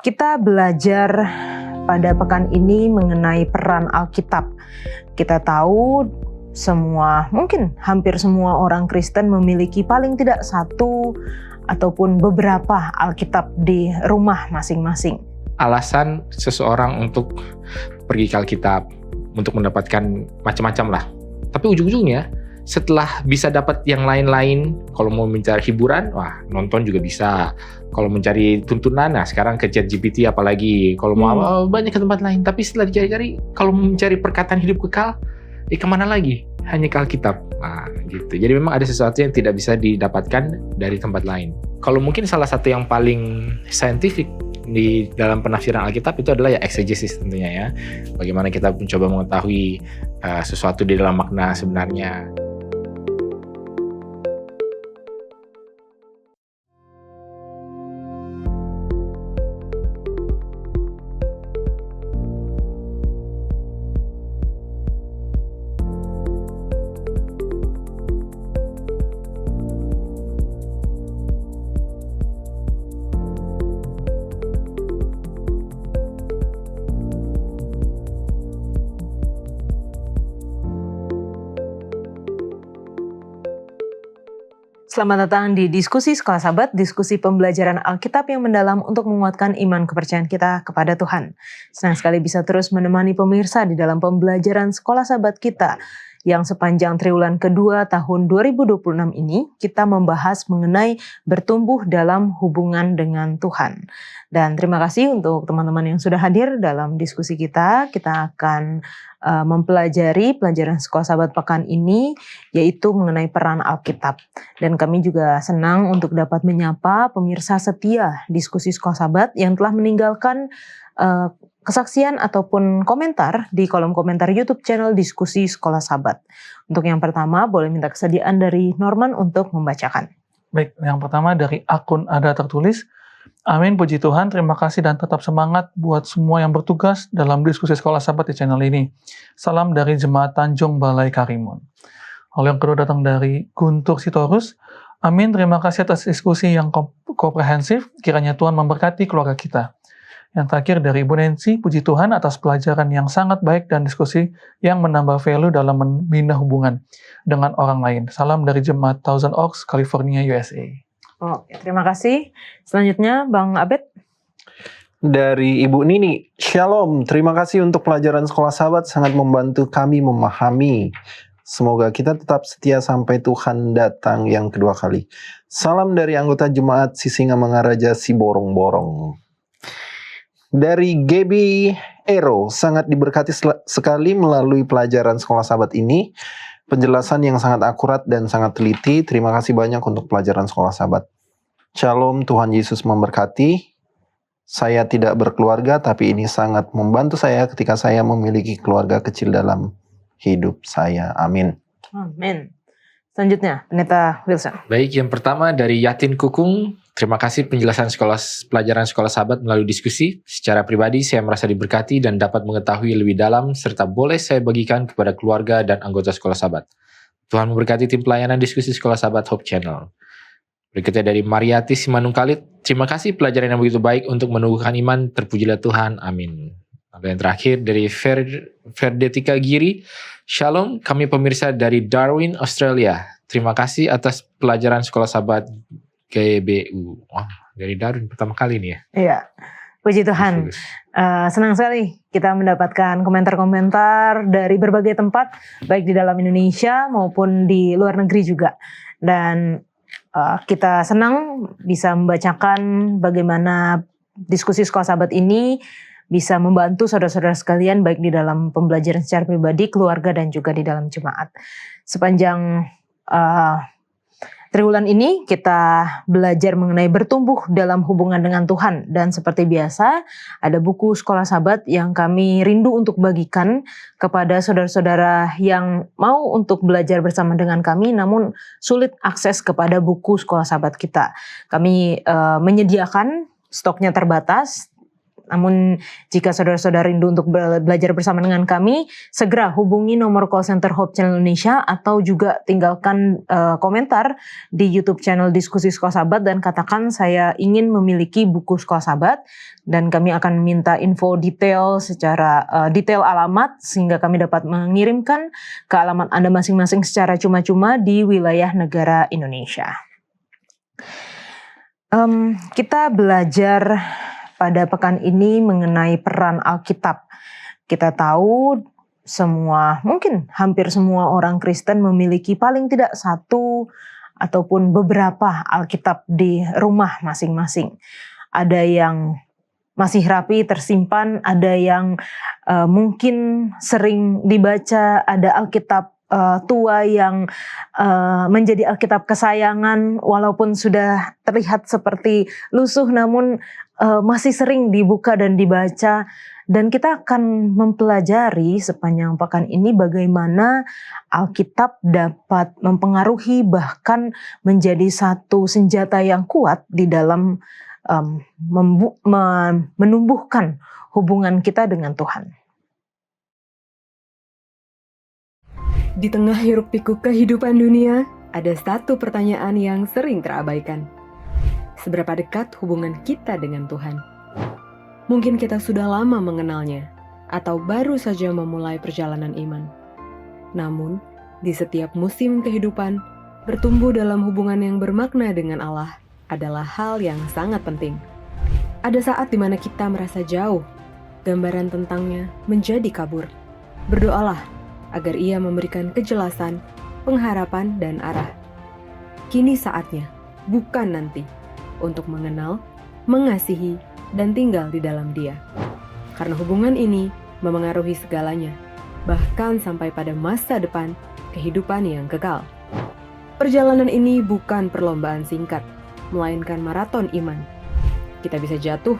Kita belajar pada pekan ini mengenai peran Alkitab. Kita tahu mungkin hampir semua orang Kristen memiliki paling tidak satu ataupun beberapa Alkitab di rumah masing-masing. Alasan seseorang untuk pergi ke Alkitab, untuk mendapatkan macam-macam lah. Tapi ujung-ujungnya setelah bisa dapat yang lain-lain, kalau mau mencari hiburan, nonton juga bisa. Kalau mencari tuntunan, sekarang ke ChatGPT apalagi. Kalau mau banyak ke tempat lain. Tapi setelah dicari-cari, kalau mencari perkataan hidup kekal, kemana lagi? Hanya ke Alkitab. Gitu. Jadi memang ada sesuatu yang tidak bisa didapatkan dari tempat lain. Kalau mungkin salah satu yang paling saintifik di dalam penafsiran Alkitab itu adalah exegesis tentunya ya. Bagaimana kita mencoba mengetahui sesuatu di dalam makna sebenarnya. Selamat datang di Diskusi Sekolah Sabat, diskusi pembelajaran Alkitab yang mendalam untuk menguatkan iman kepercayaan kita kepada Tuhan. Senang sekali bisa terus menemani pemirsa di dalam pembelajaran Sekolah Sabat kita yang sepanjang triwulan kedua tahun 2026 ini kita membahas mengenai bertumbuh dalam hubungan dengan Tuhan. Dan terima kasih untuk teman-teman yang sudah hadir dalam diskusi kita. Kita akan mempelajari pelajaran Sekolah Sabat pekan ini, yaitu mengenai peran Alkitab. Dan kami juga senang untuk dapat menyapa pemirsa setia Diskusi Sekolah Sabat yang telah meninggalkan kesaksian ataupun komentar di kolom komentar YouTube channel Diskusi Sekolah Sabat. Untuk yang pertama, boleh minta kesediaan dari Norman untuk membacakan. Baik, yang pertama dari akun Ada Tertulis. Amin, puji Tuhan, terima kasih dan tetap semangat buat semua yang bertugas dalam Diskusi Sekolah Sabat di channel ini. Salam dari Jemaat Tanjung Balai Karimun. Lalu yang kedua datang dari Guntur Sitorus. Amin, terima kasih atas diskusi yang komprehensif, kiranya Tuhan memberkati keluarga kita. Yang terakhir dari Ibu Nancy, puji Tuhan atas pelajaran yang sangat baik dan diskusi yang menambah value dalam membina hubungan dengan orang lain. Salam dari Jemaat Thousand Oaks, California, USA. Oke, terima kasih. Selanjutnya, Bang Abed. Dari Ibu Nini, Shalom, terima kasih untuk pelajaran Sekolah Sabat, sangat membantu kami memahami. Semoga kita tetap setia sampai Tuhan datang yang kedua kali. Salam dari anggota Jemaat Sisingamangaraja Siborong-Borong. Dari Gaby Ero, sangat diberkati sekali melalui pelajaran Sekolah Sabat ini. Penjelasan yang sangat akurat dan sangat teliti. Terima kasih banyak untuk pelajaran Sekolah Sabat. Shalom, Tuhan Yesus memberkati. Saya tidak berkeluarga, tapi ini sangat membantu saya ketika saya memiliki keluarga kecil dalam hidup saya. Amin. Amin. Selanjutnya, Pendeta Wilson. Baik, yang pertama dari Yatin Kukung. Terima kasih penjelasan pelajaran Sekolah Sabat melalui diskusi. Secara pribadi saya merasa diberkati dan dapat mengetahui lebih dalam serta boleh saya bagikan kepada keluarga dan anggota Sekolah Sabat. Tuhan memberkati tim pelayanan diskusi Sekolah Sabat Hope Channel. Berikutnya dari Mariati Simanungkalit. Terima kasih pelajaran yang begitu baik untuk menumbuhkan iman. Terpujilah Tuhan. Amin. Lalu yang terakhir dari Ferdetika Giri. Shalom, kami pemirsa dari Darwin, Australia. Terima kasih atas pelajaran Sekolah Sabat GBU. Dari Darwin pertama kali nih ya. Iya, puji Tuhan. Senang sekali kita mendapatkan komentar-komentar dari berbagai tempat, baik di dalam Indonesia maupun di luar negeri juga. Dan kita senang bisa membacakan bagaimana diskusi Sekolah Sabat ini bisa membantu saudara-saudara sekalian baik di dalam pembelajaran secara pribadi, keluarga, dan juga di dalam jemaat. Sepanjang triwulan ini kita belajar mengenai bertumbuh dalam hubungan dengan Tuhan. Dan seperti biasa, ada buku Sekolah Sabat yang kami rindu untuk bagikan kepada saudara-saudara yang mau untuk belajar bersama dengan kami, namun sulit akses kepada buku Sekolah Sabat kita. Kami menyediakan, stoknya terbatas, Namun jika saudara-saudara rindu untuk belajar bersama dengan kami, segera hubungi nomor call center Hope Channel Indonesia atau juga tinggalkan komentar di YouTube channel Diskusi Sekolah Sahabat dan katakan saya ingin memiliki buku Sekolah Sahabat, dan kami akan minta info detail secara detail alamat sehingga kami dapat mengirimkan ke alamat Anda masing-masing secara cuma-cuma di wilayah negara Indonesia. Kita belajar pada pekan ini mengenai peran Alkitab. Kita tahu mungkin hampir semua orang Kristen memiliki paling tidak satu ataupun beberapa Alkitab di rumah masing-masing. Ada yang masih rapi tersimpan, ada yang mungkin sering dibaca, ada Alkitab tua yang menjadi Alkitab kesayangan walaupun sudah terlihat seperti lusuh namun masih sering dibuka dan dibaca. Dan kita akan mempelajari sepanjang pekan ini bagaimana Alkitab dapat mempengaruhi bahkan menjadi satu senjata yang kuat di dalam menumbuhkan hubungan kita dengan Tuhan. Di tengah hiruk-pikuk kehidupan dunia, ada satu pertanyaan yang sering terabaikan. Seberapa dekat hubungan kita dengan Tuhan? Mungkin kita sudah lama mengenalnya, atau baru saja memulai perjalanan iman. Namun, di setiap musim kehidupan, bertumbuh dalam hubungan yang bermakna dengan Allah adalah hal yang sangat penting. Ada saat di mana kita merasa jauh, gambaran tentangnya menjadi kabur. Berdoalah agar Ia memberikan kejelasan, pengharapan, dan arah. Kini saatnya, bukan nanti, untuk mengenal, mengasihi, dan tinggal di dalam Dia. Karena hubungan ini memengaruhi segalanya, bahkan sampai pada masa depan kehidupan yang kekal. Perjalanan ini bukan perlombaan singkat, melainkan maraton iman. Kita bisa jatuh,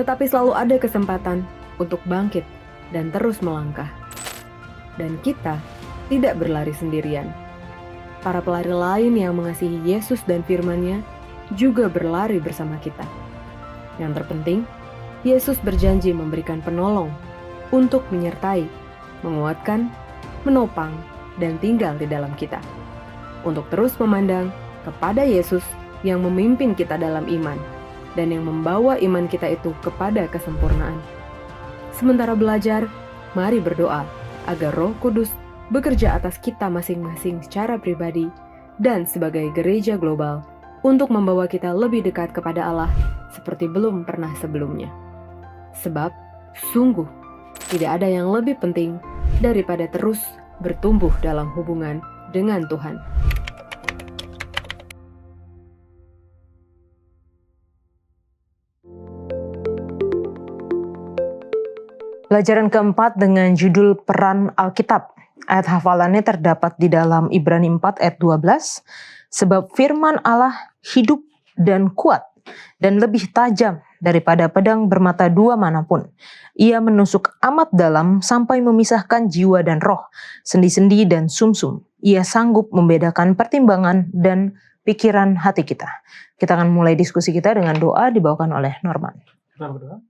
tetapi selalu ada kesempatan untuk bangkit dan terus melangkah. Dan kita tidak berlari sendirian. Para pelari lain yang mengasihi Yesus dan firman-Nya juga berlari bersama kita. Yang terpenting, Yesus berjanji memberikan penolong untuk menyertai, menguatkan, menopang, dan tinggal di dalam kita. Untuk terus memandang kepada Yesus yang memimpin kita dalam iman dan yang membawa iman kita itu kepada kesempurnaan. Sementara belajar, mari berdoa agar Roh Kudus bekerja atas kita masing-masing secara pribadi dan sebagai gereja global untuk membawa kita lebih dekat kepada Allah seperti belum pernah sebelumnya. Sebab, sungguh, tidak ada yang lebih penting daripada terus bertumbuh dalam hubungan dengan Tuhan. Pelajaran keempat dengan judul Peran Alkitab. Ayat hafalannya terdapat di dalam Ibrani 4 ayat 12. Sebab firman Allah hidup dan kuat dan lebih tajam daripada pedang bermata dua manapun. Ia menusuk amat dalam sampai memisahkan jiwa dan roh, sendi-sendi dan sumsum. Ia sanggup membedakan pertimbangan dan pikiran hati kita. Kita akan mulai diskusi kita dengan doa dibawakan oleh Norman. Kita berdoa.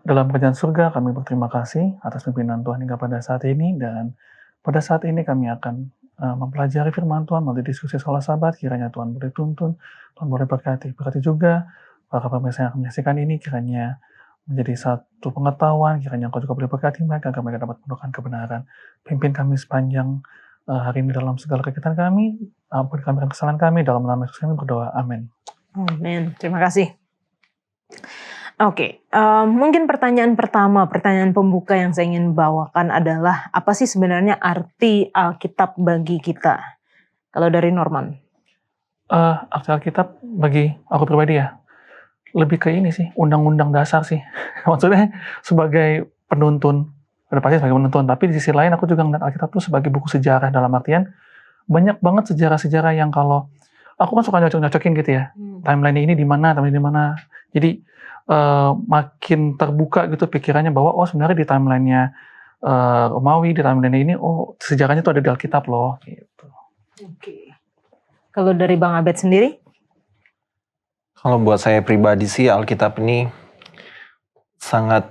Dalam kerajaan surga, kami berterima kasih atas pimpinan Tuhan hingga pada saat ini, dan pada saat ini kami akan mempelajari firman Tuhan melalui diskusi sekolah sahabat. Kiranya Tuhan boleh tuntun, Tuhan boleh berkati juga para pemirsa yang akan menyaksikan ini, kiranya menjadi satu pengetahuan, kiranya Engkau juga boleh berkati mereka agar mereka dapat menemukan kebenaran. Pimpin kami sepanjang hari ini dalam segala kegiatan kami, ampuni kami dan kesalahan kami, dalam nama Yesus kami berdoa, amin. Amin, terima kasih. Oke, mungkin pertanyaan pembuka yang saya ingin bawakan adalah apa sih sebenarnya arti Alkitab bagi kita? Kalau dari Norman. Arti Alkitab bagi aku pribadi ya, lebih ke ini sih, undang-undang dasar sih. Maksudnya sebagai penuntun, udah pasti sebagai penuntun, tapi di sisi lain aku juga ngeliat Alkitab tuh sebagai buku sejarah, dalam artian banyak banget sejarah-sejarah yang kalau aku kan suka nyocok-nyocokin gitu ya, timeline ini di mana, timeline di mana. Jadi makin terbuka gitu pikirannya bahwa oh sebenarnya di timelinenya Romawi, di timeline ini oh sejarahnya tuh ada di Alkitab loh gitu. Oke. Kalau dari Bang Abed sendiri? Kalau buat saya pribadi sih Alkitab ini sangat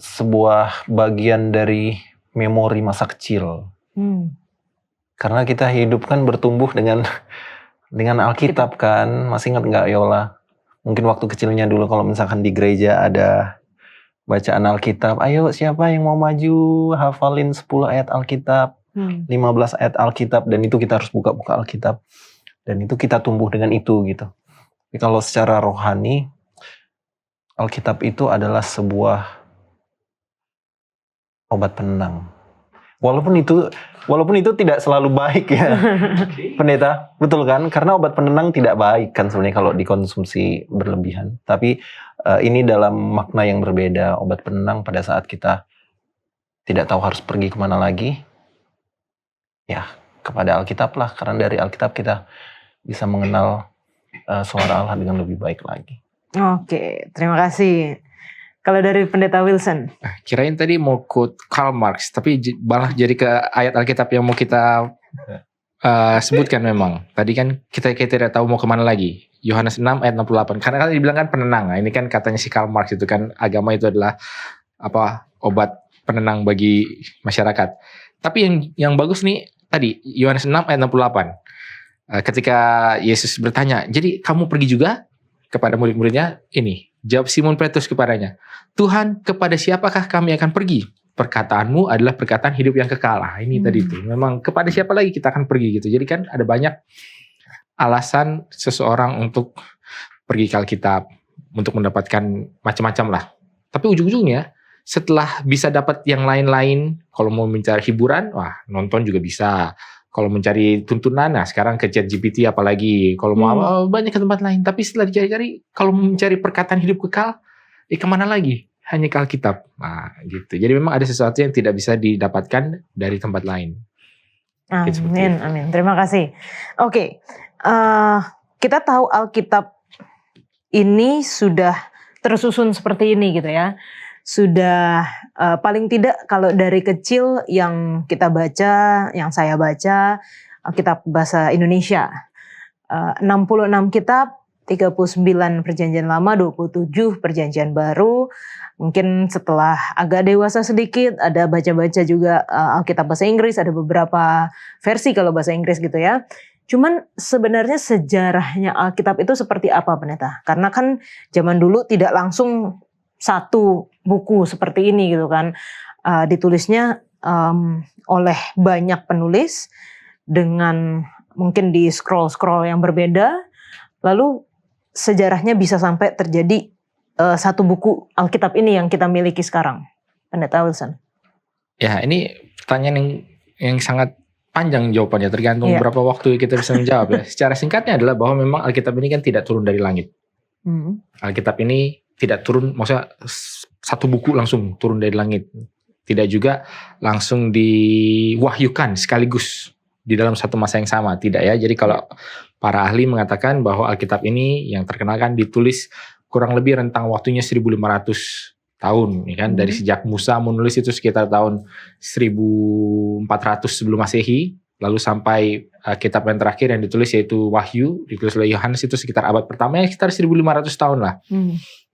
sebuah bagian dari memori masa kecil. Karena kita hidup kan bertumbuh dengan Alkitab kan. Masih ingat nggak Yola? Mungkin waktu kecilnya dulu kalau misalkan di gereja ada bacaan Alkitab, ayo siapa yang mau maju hafalin 10 ayat Alkitab, 15 ayat Alkitab, dan itu kita harus buka-buka Alkitab. Dan itu kita tumbuh dengan itu gitu. Tapi kalau secara rohani, Alkitab itu adalah sebuah obat penenang. Walaupun itu tidak selalu baik ya, pendeta, betul kan? Karena obat penenang tidak baik kan sebenarnya kalau dikonsumsi berlebihan. Tapi ini dalam makna yang berbeda. Obat penenang pada saat kita tidak tahu harus pergi kemana lagi, ya kepada Alkitab lah. Karena dari Alkitab kita bisa mengenal suara Allah dengan lebih baik lagi. Oke, terima kasih. Kalau dari Pendeta Wilson? Kirain tadi mau quote Karl Marx, tapi malah jadi ke ayat Alkitab yang mau kita sebutkan memang. Tadi kan kita tidak tahu mau kemana lagi. Yohanes 6 ayat 68. Karena kan dibilang kan penenang. Nah, ini kan katanya si Karl Marx itu kan agama itu adalah obat penenang bagi masyarakat. Tapi yang bagus nih tadi Yohanes 6 ayat 68. Ketika Yesus bertanya, jadi kamu pergi juga? Kepada murid-muridnya ini. Jawab Simon Petrus kepadanya, Tuhan, kepada siapakah kami akan pergi? Perkataanmu adalah perkataan hidup yang kekal. Ini tadi itu. Memang kepada siapa lagi kita akan pergi gitu. Jadi kan ada banyak alasan seseorang untuk pergi ke Alkitab, untuk mendapatkan macam-macam lah. Tapi ujung-ujungnya setelah bisa dapat yang lain-lain, kalau mau mencari hiburan, nonton juga bisa. Kalau mencari tuntunan, sekarang ke ChatGPT apalagi. Kalau mau banyak ke tempat lain. Tapi setelah dicari-cari, kalau mencari perkataan hidup kekal, kemana lagi? Hanya ke Alkitab. Gitu. Jadi memang ada sesuatu yang tidak bisa didapatkan dari tempat lain. Amin. Terima kasih. Oke, kita tahu Alkitab ini sudah tersusun seperti ini gitu ya. Sudah paling tidak kalau dari kecil yang kita baca, yang saya baca, kitab bahasa Indonesia 66 kitab, 39 perjanjian lama, 27 perjanjian baru. Mungkin setelah agak dewasa sedikit ada baca-baca juga Alkitab bahasa Inggris, ada beberapa versi kalau bahasa Inggris gitu ya. Cuman sebenarnya sejarahnya Alkitab itu seperti apa, Pendeta? Karena kan zaman dulu tidak langsung satu buku seperti ini gitu kan, ditulisnya oleh banyak penulis dengan mungkin di scroll yang berbeda, lalu sejarahnya bisa sampai terjadi satu buku Alkitab ini yang kita miliki sekarang. Pendeta Wilson. Ya, ini pertanyaan yang sangat panjang jawabannya, tergantung berapa waktu kita bisa menjawab ya. Secara singkatnya adalah bahwa memang Alkitab ini kan tidak turun dari langit. Alkitab ini tidak turun, maksudnya satu buku langsung turun dari langit. Tidak juga langsung diwahyukan sekaligus di dalam satu masa yang sama. Tidak ya. Jadi kalau para ahli mengatakan bahwa Alkitab ini yang terkenal kan ditulis kurang lebih rentang waktunya 1500 tahun. Ya kan? Dari sejak Musa menulis itu sekitar tahun 1400 sebelum Masehi. Lalu sampai kitab yang terakhir yang ditulis yaitu Wahyu, ditulis oleh Yohanes itu sekitar abad pertama, sekitar 1500 tahun lah.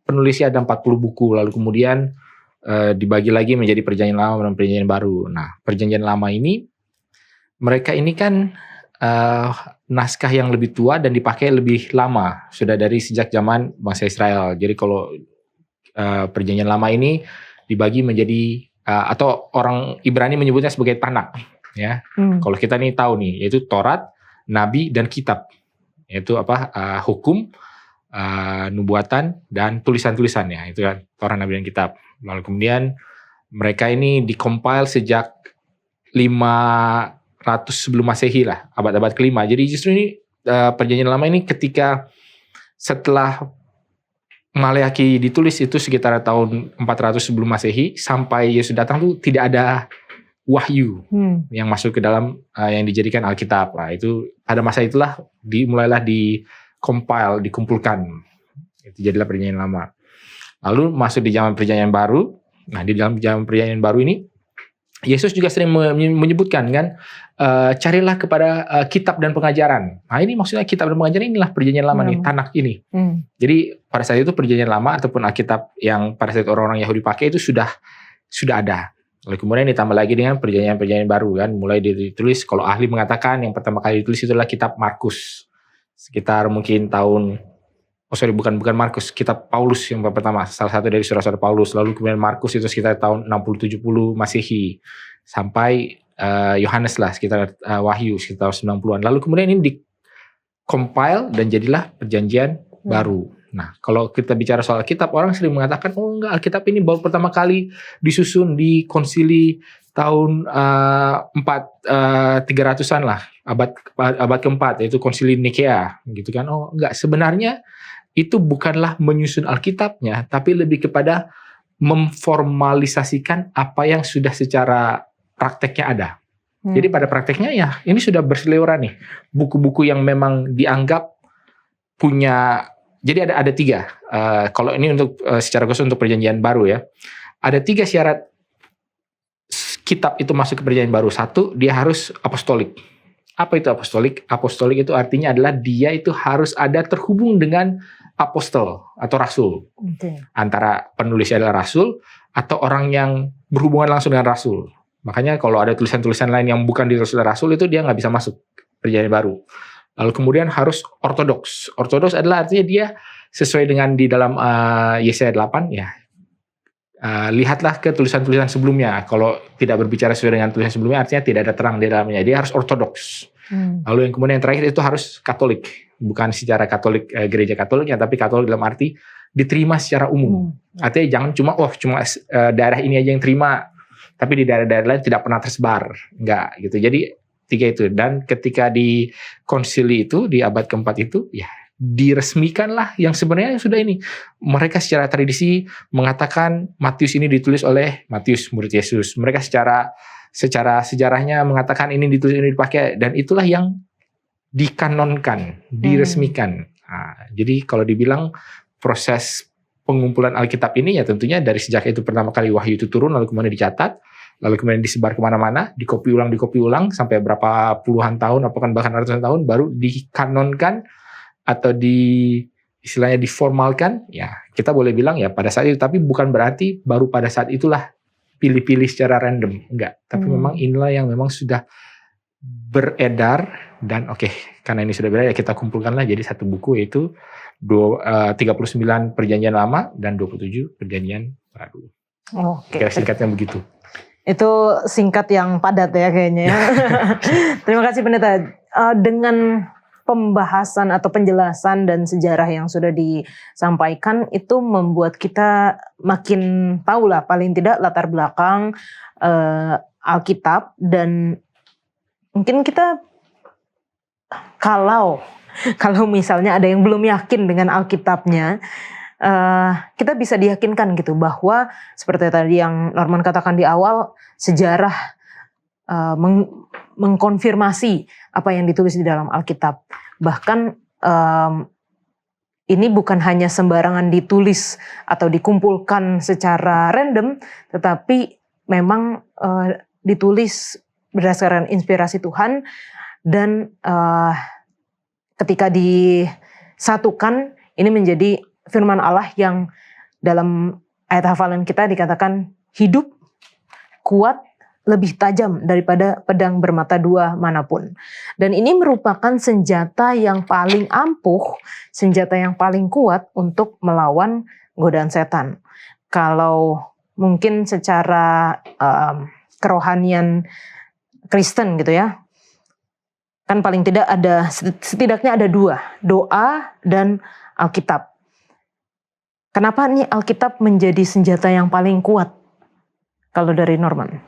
Penulisnya ada 40 buku, lalu kemudian dibagi lagi menjadi perjanjian lama dan perjanjian baru. Nah, perjanjian lama ini, mereka ini kan naskah yang lebih tua dan dipakai lebih lama, sudah dari sejak zaman bangsa Israel. Jadi kalau perjanjian lama ini dibagi menjadi, atau orang Ibrani menyebutnya sebagai Tanakh. Ya, kalau kita nih tahu nih, yaitu Taurat, Nabi, dan Kitab. Yaitu hukum, nubuatan dan tulisan-tulisannya, itu kan Taurat, Nabi, dan Kitab. Lalu kemudian mereka ini dikompil sejak 500 sebelum Masehi lah, abad-abad kelima. Jadi justru ini perjanjian lama ini ketika setelah Maleakhi ditulis itu sekitar tahun 400 sebelum Masehi, sampai Yesus datang tuh tidak ada wahyu yang masuk ke dalam yang dijadikan Alkitab. Nah, itu pada masa itulah mulailah dikumpulkan. Itu jadilah perjanjian lama. Lalu masuk di zaman perjanjian baru. Nah, di dalam zaman perjanjian baru ini Yesus juga sering menyebutkan kan, carilah kepada kitab dan pengajaran. Nah ini maksudnya kitab dan pengajaran inilah perjanjian lama nih, Tanak ini. Jadi pada saat itu perjanjian lama ataupun Alkitab yang pada saat orang-orang Yahudi pakai itu sudah ada. Lalu kemudian ditambah lagi dengan perjanjian baru kan, mulai ditulis, kalau ahli mengatakan yang pertama kali ditulis itu adalah kitab Markus. Sekitar mungkin tahun bukan Markus, kitab Paulus yang pertama, salah satu dari surah-surah Paulus. Lalu kemudian Markus itu sekitar tahun 60-70 Masehi, sampai Yohanes lah sekitar Wahyu sekitar 90-an. Lalu kemudian ini di-compile dan jadilah perjanjian baru. Nah, kalau kita bicara soal Alkitab, orang sering mengatakan, oh enggak, Alkitab ini baru pertama kali disusun di konsili tahun 300-an lah, abad keempat, yaitu konsili Nikea, gitu kan. Oh enggak, sebenarnya itu bukanlah menyusun Alkitabnya, tapi lebih kepada memformalisasikan apa yang sudah secara prakteknya ada. Jadi pada prakteknya ya ini sudah berseliweran nih, buku-buku yang memang dianggap punya. Jadi ada 3. Kalau ini untuk secara khusus untuk perjanjian baru ya, ada 3 syarat kitab itu masuk ke perjanjian baru. 1, dia harus apostolik. Apa itu apostolik? Apostolik itu artinya adalah dia itu harus ada terhubung dengan apostol atau rasul. Antara penulisnya adalah rasul atau orang yang berhubungan langsung dengan rasul. Makanya kalau ada tulisan-tulisan lain yang bukan ditulis oleh rasul itu dia nggak bisa masuk perjanjian baru. Lalu kemudian harus ortodoks. Ortodoks adalah artinya dia sesuai dengan di dalam Yesaya 8 ya. Lihatlah ke tulisan-tulisan sebelumnya. Kalau tidak berbicara sesuai dengan tulisan sebelumnya artinya tidak ada terang di dalamnya. Dia harus ortodoks. Lalu yang kemudian yang terakhir itu harus Katolik. Bukan secara Katolik gereja Katoliknya, tapi Katolik dalam arti diterima secara umum. Artinya jangan cuma daerah ini aja yang terima, tapi di daerah-daerah lain tidak pernah tersebar. Enggak gitu. Jadi 3 itu. Dan ketika di konsili itu di abad keempat itu ya diresmikanlah yang sebenarnya sudah ini. Mereka secara tradisi mengatakan Matius ini ditulis oleh Matius murid Yesus. Mereka secara sejarahnya mengatakan ini ditulis, ini dipakai, dan itulah yang dikanonkan, diresmikan. Nah, jadi kalau dibilang proses pengumpulan Alkitab ini ya tentunya dari sejak itu pertama kali Wahyu itu turun, lalu kemudian dicatat, lalu kemudian disebar kemana-mana, dikopi ulang sampai berapa puluhan tahun, bahkan ratusan tahun, baru dikanonkan atau istilahnya diformalkan. Ya kita boleh bilang ya pada saat itu, tapi bukan berarti baru pada saat itulah pilih-pilih secara random, enggak. Tapi memang inilah yang memang sudah beredar, dan karena ini sudah beredar ya kita kumpulkanlah jadi satu buku, yaitu 39 perjanjian lama dan 27 perjanjian baru. Kira singkatnya begitu. Itu singkat yang padat ya kayaknya ya. Terima kasih Pendeta. Dengan pembahasan atau penjelasan dan sejarah yang sudah disampaikan itu membuat kita makin tahu lah paling tidak latar belakang Alkitab, dan mungkin kita kalau misalnya ada yang belum yakin dengan Alkitabnya, kita bisa diyakinkan gitu bahwa seperti tadi yang Norman katakan di awal, sejarah mengkonfirmasi apa yang ditulis di dalam Alkitab. Bahkan ini bukan hanya sembarangan ditulis atau dikumpulkan secara random, tetapi memang ditulis berdasarkan inspirasi Tuhan, dan ketika disatukan ini menjadi firman Allah yang dalam ayat hafalan kita dikatakan hidup, kuat, lebih tajam daripada pedang bermata 2 manapun. Dan ini merupakan senjata yang paling ampuh, senjata yang paling kuat untuk melawan godaan setan. Kalau mungkin secara kerohanian Kristen gitu ya, kan paling tidak setidaknya ada 2, doa dan Alkitab. Kenapa nih Alkitab menjadi senjata yang paling kuat? Kalau dari Norman?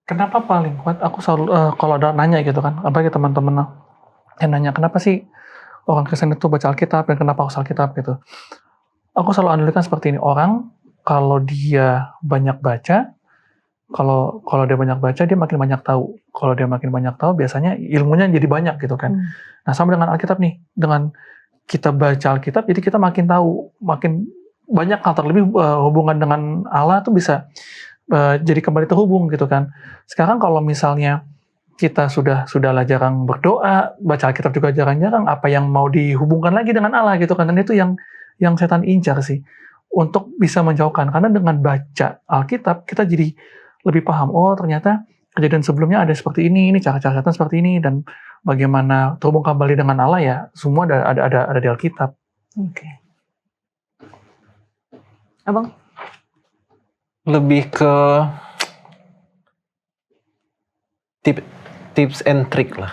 Kenapa paling kuat? Aku selalu kalau ada nanya gitu kan, apalagi teman-teman yang nanya kenapa sih orang Kristen itu baca Alkitab dan kenapa harus Alkitab gitu. Aku selalu analikan seperti ini, orang kalau dia banyak baca, kalau dia banyak baca dia makin banyak tahu. Kalau dia makin banyak tahu biasanya ilmunya jadi banyak gitu kan. Nah sama dengan Alkitab nih, dengan kita baca Alkitab jadi kita makin tahu, makin banyak hal, terlebih hubungan dengan Allah tuh bisa jadi kembali terhubung gitu kan. Sekarang kalau misalnya kita sudahlah jarang berdoa, baca Alkitab juga jarang-jarang, apa yang mau dihubungkan lagi dengan Allah gitu kan. Dan itu yang setan incar sih, untuk bisa menjauhkan. Karena dengan baca Alkitab kita jadi lebih paham, oh ternyata kejadian sebelumnya ada seperti ini cara-cara setan seperti ini, dan bagaimana terhubung kembali dengan Allah ya, semua ada di Alkitab. Oke. Abang? Lebih ke tips and trick lah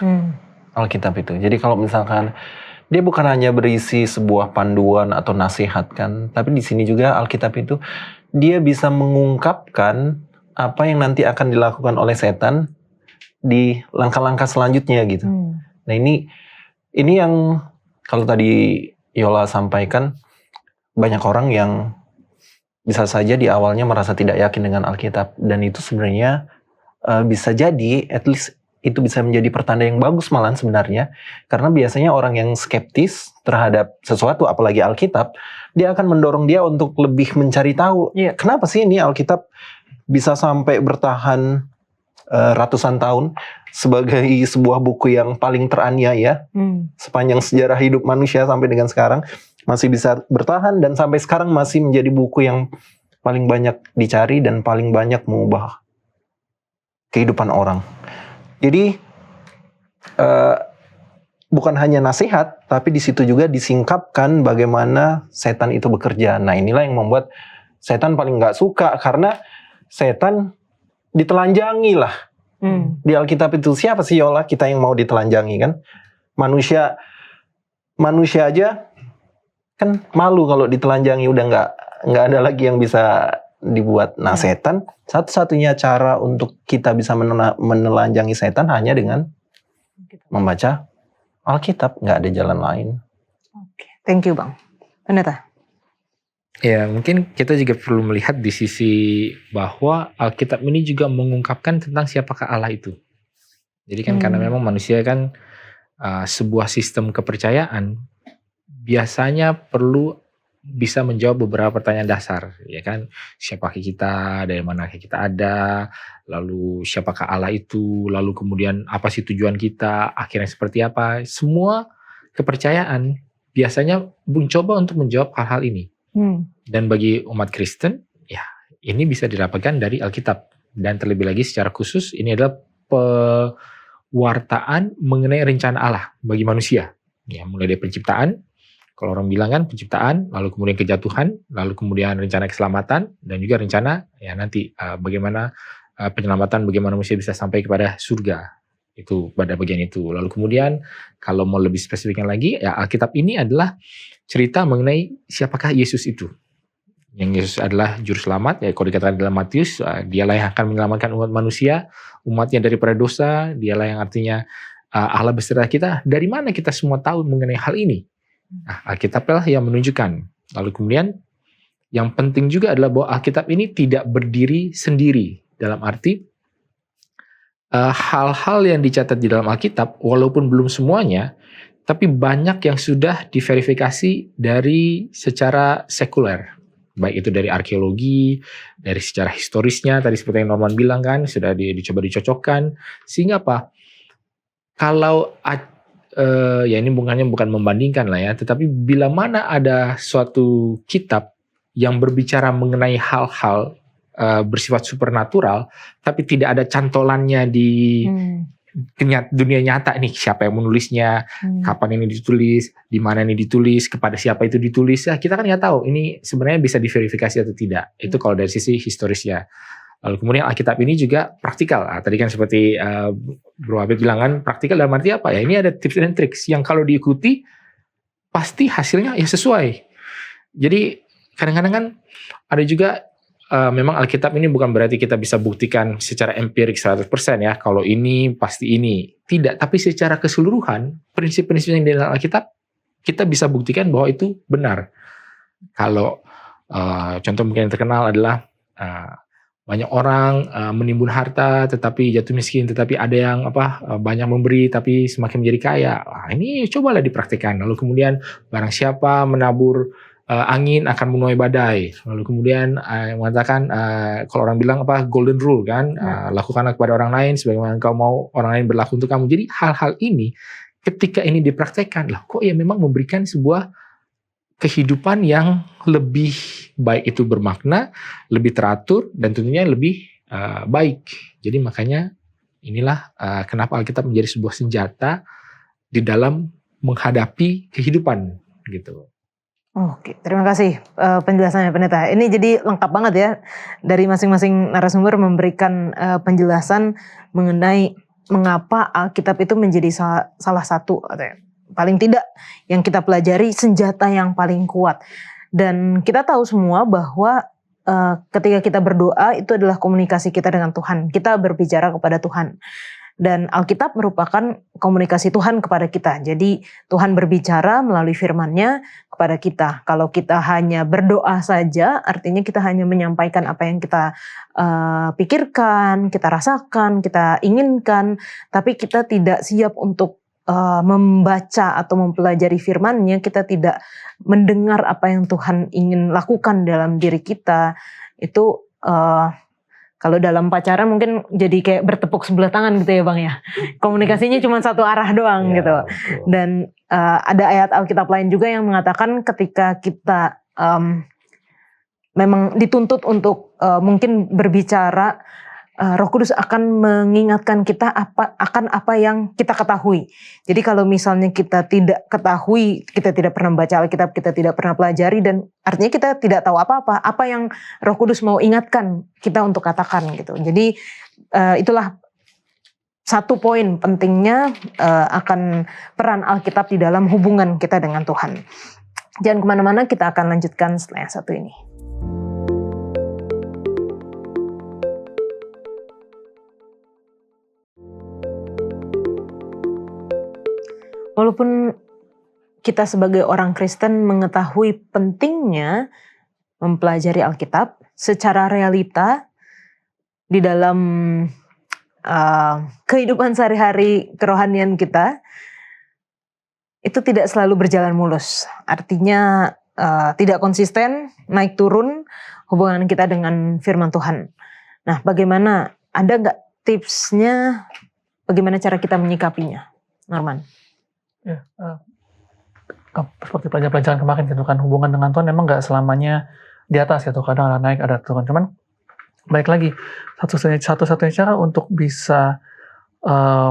Alkitab itu. Jadi kalau misalkan dia bukan hanya berisi sebuah panduan atau nasihat kan, tapi di sini juga Alkitab itu dia bisa mengungkapkan apa yang nanti akan dilakukan oleh setan di langkah-langkah selanjutnya gitu. Nah ini yang kalau tadi Yola sampaikan, banyak orang yang bisa saja di awalnya merasa tidak yakin dengan Alkitab, dan itu sebenarnya bisa jadi at least itu bisa menjadi pertanda yang bagus malahan sebenarnya, karena biasanya orang yang skeptis terhadap sesuatu apalagi Alkitab, dia akan mendorong dia untuk lebih mencari tahu, kenapa sih ini Alkitab bisa sampai bertahan ratusan tahun sebagai sebuah buku yang paling teraniaya sepanjang sejarah hidup manusia sampai dengan sekarang, masih bisa bertahan dan sampai sekarang masih menjadi buku yang paling banyak dicari dan paling banyak mengubah kehidupan orang. Jadi bukan hanya nasihat, tapi di situ juga disingkapkan bagaimana setan itu bekerja. Nah inilah yang membuat setan paling nggak suka, karena setan ditelanjangi lah. Di Alkitab itu siapa sih Yola kita yang mau ditelanjangi kan? Manusia aja kan malu kalau ditelanjangi, udah nggak ada lagi yang bisa dibuat. Nah setan, satu-satunya cara untuk kita bisa menelanjangi setan hanya dengan membaca Alkitab, nggak ada jalan lain. Oke, thank you Bang. Pendeta? Ya mungkin kita juga perlu melihat di sisi bahwa Alkitab ini juga mengungkapkan tentang siapakah Allah itu. Jadi kan karena memang manusia kan sebuah sistem kepercayaan biasanya perlu bisa menjawab beberapa pertanyaan dasar, ya kan? Siapakah kita, dari mana kita ada, lalu siapakah Allah itu, lalu kemudian apa sih tujuan kita, akhirnya seperti apa. Semua kepercayaan biasanya mencoba untuk menjawab hal-hal ini. Dan bagi umat Kristen, ya ini bisa didapatkan dari Alkitab. Dan terlebih lagi secara khusus ini adalah pewartaan mengenai rencana Allah bagi manusia. Ya, mulai dari penciptaan. Kalau orang bilang kan penciptaan, lalu kemudian kejatuhan, lalu kemudian rencana keselamatan, dan juga rencana ya nanti bagaimana penyelamatan, bagaimana manusia bisa sampai kepada surga. Itu pada bagian itu. Lalu kemudian kalau mau lebih spesifiknya lagi, ya Alkitab ini adalah cerita mengenai siapakah Yesus itu. Yang Yesus adalah juru selamat, ya kalau dikatakan dalam Matius, dialah yang akan menyelamatkan umat manusia, umatnya daripada dosa, dialah yang artinya Allah beserta kita. Dari mana kita semua tahu mengenai hal ini? Nah, Alkitab lah yang menunjukkan. Lalu kemudian yang penting juga adalah bahwa Alkitab ini tidak berdiri sendiri. Dalam arti hal-hal yang dicatat di dalam Alkitab walaupun belum semuanya, tapi banyak yang sudah diverifikasi dari secara sekuler. Baik itu dari arkeologi, dari secara historisnya, tadi seperti yang Norman bilang kan, sudah dicoba dicocokkan. Sehingga apa? Kalau ya ini bukan membandingkan lah ya, tetapi bila mana ada suatu kitab yang berbicara mengenai hal-hal bersifat supernatural, tapi tidak ada cantolannya di dunia nyata nih, siapa yang menulisnya, kapan ini ditulis, di mana ini ditulis, kepada siapa itu ditulis, ya kita kan nggak tahu ini sebenarnya bisa diverifikasi atau tidak. Itu kalau dari sisi historisnya. Lalu kemudian Alkitab ini juga praktikal. Tadi kan seperti Bro Abed bilang kan, praktikal dalam arti apa ya? Ini ada tips dan triks yang kalau diikuti pasti hasilnya ya sesuai. Jadi kadang-kadang kan ada juga memang Alkitab ini bukan berarti kita bisa buktikan secara empirik 100% ya, kalau ini pasti ini. Tidak, tapi secara keseluruhan prinsip-prinsip yang di dalam Alkitab kita bisa buktikan bahwa itu benar. Kalau contoh mungkin yang terkenal adalah banyak orang menimbun harta tetapi jatuh miskin, tetapi ada yang banyak memberi tapi semakin menjadi kaya. Ini cobalah dipraktikkan. Lalu kemudian barang siapa menabur angin akan menuai badai. Lalu kemudian mengatakan kalau orang bilang golden rule kan, lakukanlah kepada orang lain sebagaimana engkau mau orang lain berlaku untuk kamu. Jadi hal-hal ini ketika ini dipraktekkan, lah kok ya memang memberikan sebuah kehidupan yang lebih baik, itu bermakna, lebih teratur, dan tentunya lebih baik. Jadi makanya inilah kenapa Alkitab menjadi sebuah senjata di dalam menghadapi kehidupan gitu. Oke, terima kasih penjelasannya Pendeta. Ini jadi lengkap banget ya, dari masing-masing narasumber memberikan penjelasan mengenai mengapa Alkitab itu menjadi salah satu, paling tidak yang kita pelajari, senjata yang paling kuat. Dan kita tahu semua bahwa ketika kita berdoa itu adalah komunikasi kita dengan Tuhan. Kita berbicara kepada Tuhan. Dan Alkitab merupakan komunikasi Tuhan kepada kita. Jadi Tuhan berbicara melalui firman-Nya kepada kita. Kalau kita hanya berdoa saja, artinya kita hanya menyampaikan apa yang kita pikirkan, kita rasakan, kita inginkan, tapi kita tidak siap untuk membaca atau mempelajari firman-Nya, kita tidak mendengar apa yang Tuhan ingin lakukan dalam diri kita. Itu kalau dalam pacaran mungkin jadi kayak bertepuk sebelah tangan gitu ya Bang ya. Komunikasinya cuma satu arah doang gitu. Dan ada ayat Alkitab lain juga yang mengatakan ketika kita memang dituntut untuk mungkin berbicara, Roh Kudus akan mengingatkan kita akan apa yang kita ketahui. Jadi kalau misalnya kita tidak ketahui, kita tidak pernah baca Alkitab, kita tidak pernah pelajari, dan artinya kita tidak tahu apa-apa, apa yang Roh Kudus mau ingatkan kita untuk katakan gitu. Jadi itulah satu poin pentingnya akan peran Alkitab di dalam hubungan kita dengan Tuhan. Jangan kemana-mana, kita akan lanjutkan setelah yang satu ini. Walaupun kita sebagai orang Kristen mengetahui pentingnya mempelajari Alkitab, secara realita di dalam kehidupan sehari-hari kerohanian kita, itu tidak selalu berjalan mulus. Artinya tidak konsisten, naik turun hubungan kita dengan firman Tuhan. Nah, bagaimana, ada nggak tipsnya bagaimana cara kita menyikapinya, Norman? Ya, seperti pelajaran kemarin gitu kan, hubungan dengan Tuhan memang nggak selamanya di atas gitu, kadang ada naik ada turun. Cuman baik lagi, satu-satunya cara untuk bisa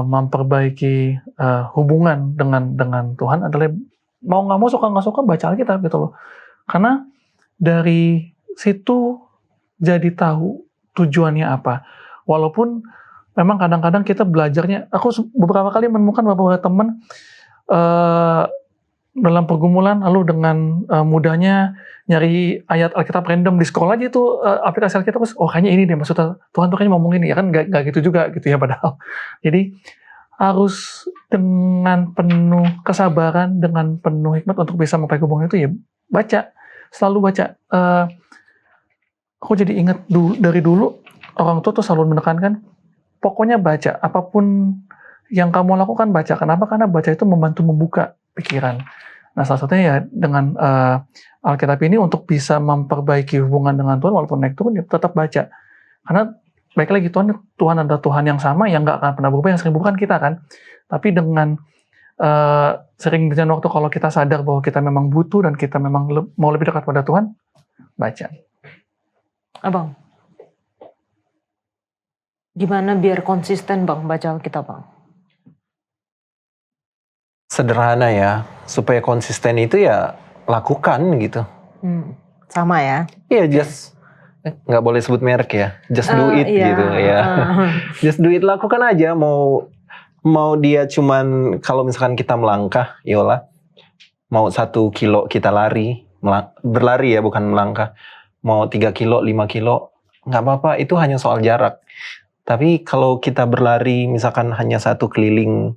memperbaiki hubungan dengan Tuhan adalah mau nggak mau, suka nggak suka, baca Alkitab gitu loh. Karena dari situ jadi tahu tujuannya apa. Walaupun memang kadang-kadang kita belajarnya, aku beberapa kali menemukan beberapa teman dalam pergumulan, lalu dengan mudahnya nyari ayat Alkitab random di scroll aja itu aplikasi Alkitab, terus kayaknya ini deh maksudnya Tuhan tuh kayaknya ngomong ini, ya kan nggak gitu juga gitu ya padahal. Jadi harus dengan penuh kesabaran, dengan penuh hikmat untuk bisa memperbaiki hubungan itu, ya baca, selalu baca. Aku jadi ingat dari dulu orang tua tuh selalu menekankan, pokoknya baca, apapun yang kamu lakukan baca. Kenapa? Karena baca itu membantu membuka pikiran. Nah, salah satunya ya dengan Alkitab ini untuk bisa memperbaiki hubungan dengan Tuhan, walaupun naik turun, ya tetap baca. Karena baik lagi, Tuhan adalah Tuhan yang sama, yang nggak akan pernah berubah, yang sering berubah kan kita kan. Tapi dengan sering berjalan waktu, kalau kita sadar bahwa kita memang butuh dan kita memang mau lebih dekat pada Tuhan, baca. Abang, gimana biar konsisten Bang baca Alkitab Bang? Sederhana ya, supaya konsisten itu ya lakukan gitu. Sama ya? Iya, just nggak boleh sebut merek ya, just do it gitu ya. Just do it, lakukan aja. Mau dia cuman, kalau misalkan kita melangkah, yolah, mau 1 kilo kita berlari ya, bukan melangkah. Mau 3 kilo, 5 kilo, nggak apa-apa, itu hanya soal jarak. Tapi kalau kita berlari misalkan hanya 1 keliling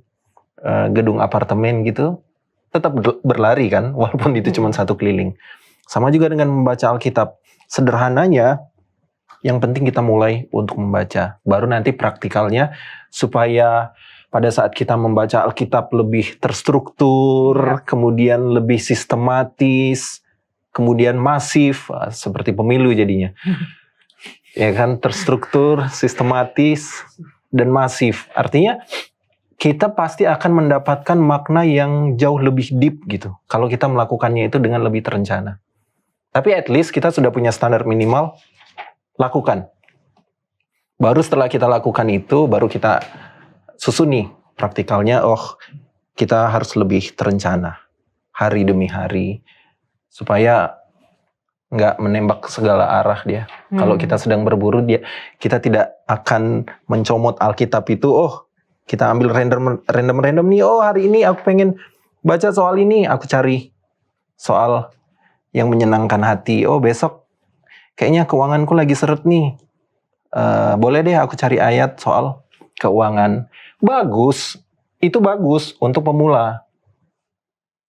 gedung apartemen gitu, tetap berlari kan, walaupun itu cuma 1 keliling. Sama juga dengan membaca Alkitab. Sederhananya, yang penting kita mulai untuk membaca. Baru nanti praktikalnya, supaya pada saat kita membaca Alkitab lebih terstruktur, kemudian lebih sistematis, kemudian masif, seperti pemilu jadinya. Ya kan, terstruktur, sistematis, dan masif. Artinya kita pasti akan mendapatkan makna yang jauh lebih deep gitu. Kalau kita melakukannya itu dengan lebih terencana. Tapi at least kita sudah punya standar minimal, lakukan. Baru setelah kita lakukan itu, baru kita susuni praktikalnya, kita harus lebih terencana. Hari demi hari. Supaya nggak menembak ke segala arah dia. Kalau kita sedang berburu, kita tidak akan mencomot Alkitab itu, kita ambil random nih, hari ini aku pengen baca soal ini, aku cari soal yang menyenangkan hati. Besok kayaknya keuanganku lagi seret nih. Boleh deh aku cari ayat soal keuangan. Bagus, itu bagus untuk pemula.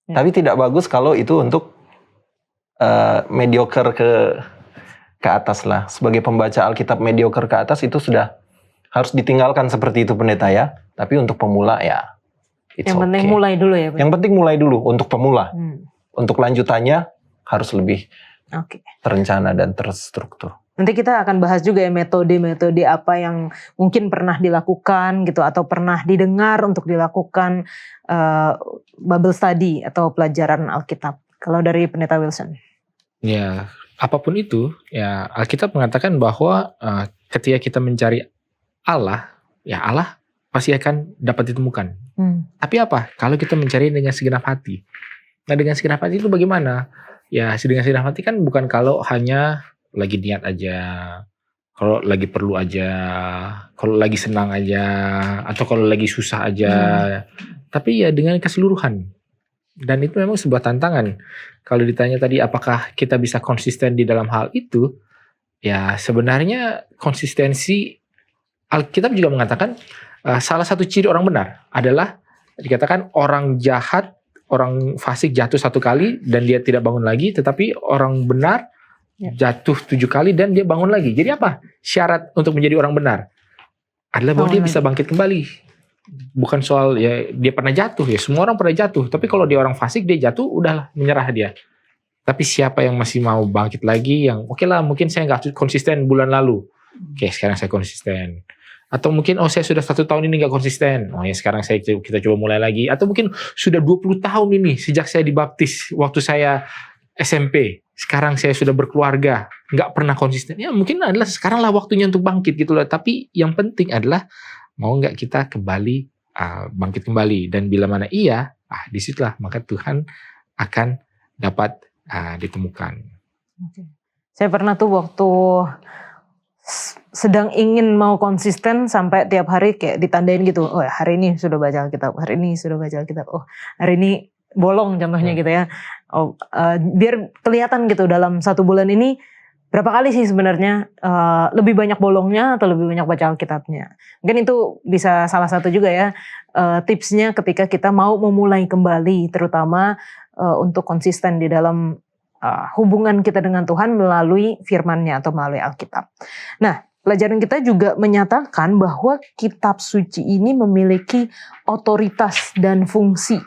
Tapi tidak bagus kalau itu untuk mediocre ke atas lah. Sebagai pembaca Alkitab mediocre ke atas itu sudah harus ditinggalkan seperti itu pendeta ya. Tapi untuk pemula ya yang penting mulai dulu ya. Yang penting mulai dulu untuk pemula. Untuk lanjutannya harus lebih terencana dan terstruktur. Nanti kita akan bahas juga ya metode-metode apa yang mungkin pernah dilakukan gitu atau pernah didengar untuk dilakukan Bible study atau pelajaran Alkitab. Kalau dari Pendeta Wilson. Ya, apapun itu, ya Alkitab mengatakan bahwa ketika kita mencari Allah, ya Allah pasti akan dapat ditemukan. Tapi apa? Kalau kita mencari dengan segenap hati. Nah, dengan segenap hati itu bagaimana? Ya, dengan segenap hati kan bukan kalau hanya lagi niat aja, kalau lagi perlu aja, kalau lagi senang aja, atau kalau lagi susah aja. Tapi ya dengan keseluruhan. Dan itu memang sebuah tantangan. Kalau ditanya tadi apakah kita bisa konsisten di dalam hal itu, ya sebenarnya konsistensi, Alkitab juga mengatakan salah satu ciri orang benar adalah dikatakan orang jahat, orang fasik jatuh 1 kali dan dia tidak bangun lagi, tetapi orang benar jatuh 7 kali dan dia bangun lagi. Jadi apa? Syarat untuk menjadi orang benar adalah bahwa dia bisa bangkit kembali. Bukan soal ya dia pernah jatuh, ya semua orang pernah jatuh. Tapi kalau dia orang fasik, dia jatuh udahlah menyerah dia. Tapi siapa yang masih mau bangkit lagi, yang oke lah mungkin saya nggak konsisten bulan lalu, oke sekarang saya konsisten. Atau mungkin saya sudah 1 tahun ini nggak konsisten, ya sekarang kita coba mulai lagi. Atau mungkin sudah 20 tahun ini sejak saya dibaptis waktu saya SMP, sekarang saya sudah berkeluarga, nggak pernah konsisten. Ya mungkin adalah sekarang lah waktunya untuk bangkit gitu loh. Tapi yang penting adalah mau nggak kita kembali bangkit kembali. Dan bila mana iya, disitulah maka Tuhan akan dapat ditemukan. Saya pernah tuh waktu sedang ingin mau konsisten sampai tiap hari kayak ditandain gitu. Hari ini sudah baca Alkitab, hari ini sudah baca Alkitab. Hari ini bolong contohnya gitu ya. Biar kelihatan gitu dalam 1 bulan ini berapa kali sih sebenarnya lebih banyak bolongnya atau lebih banyak baca Alkitabnya. Mungkin itu bisa salah satu juga ya tipsnya ketika kita mau memulai kembali, terutama untuk konsisten di dalam hubungan kita dengan Tuhan melalui firman-Nya atau melalui Alkitab. Nah, pelajaran kita juga menyatakan bahwa kitab suci ini memiliki otoritas dan fungsi.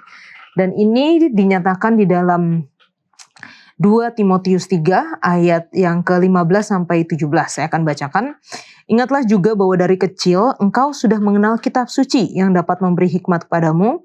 Dan ini dinyatakan di dalam 2 Timotius 3 ayat yang ke-15 sampai 17. Saya akan bacakan. Ingatlah juga bahwa dari kecil engkau sudah mengenal kitab suci yang dapat memberi hikmat kepadamu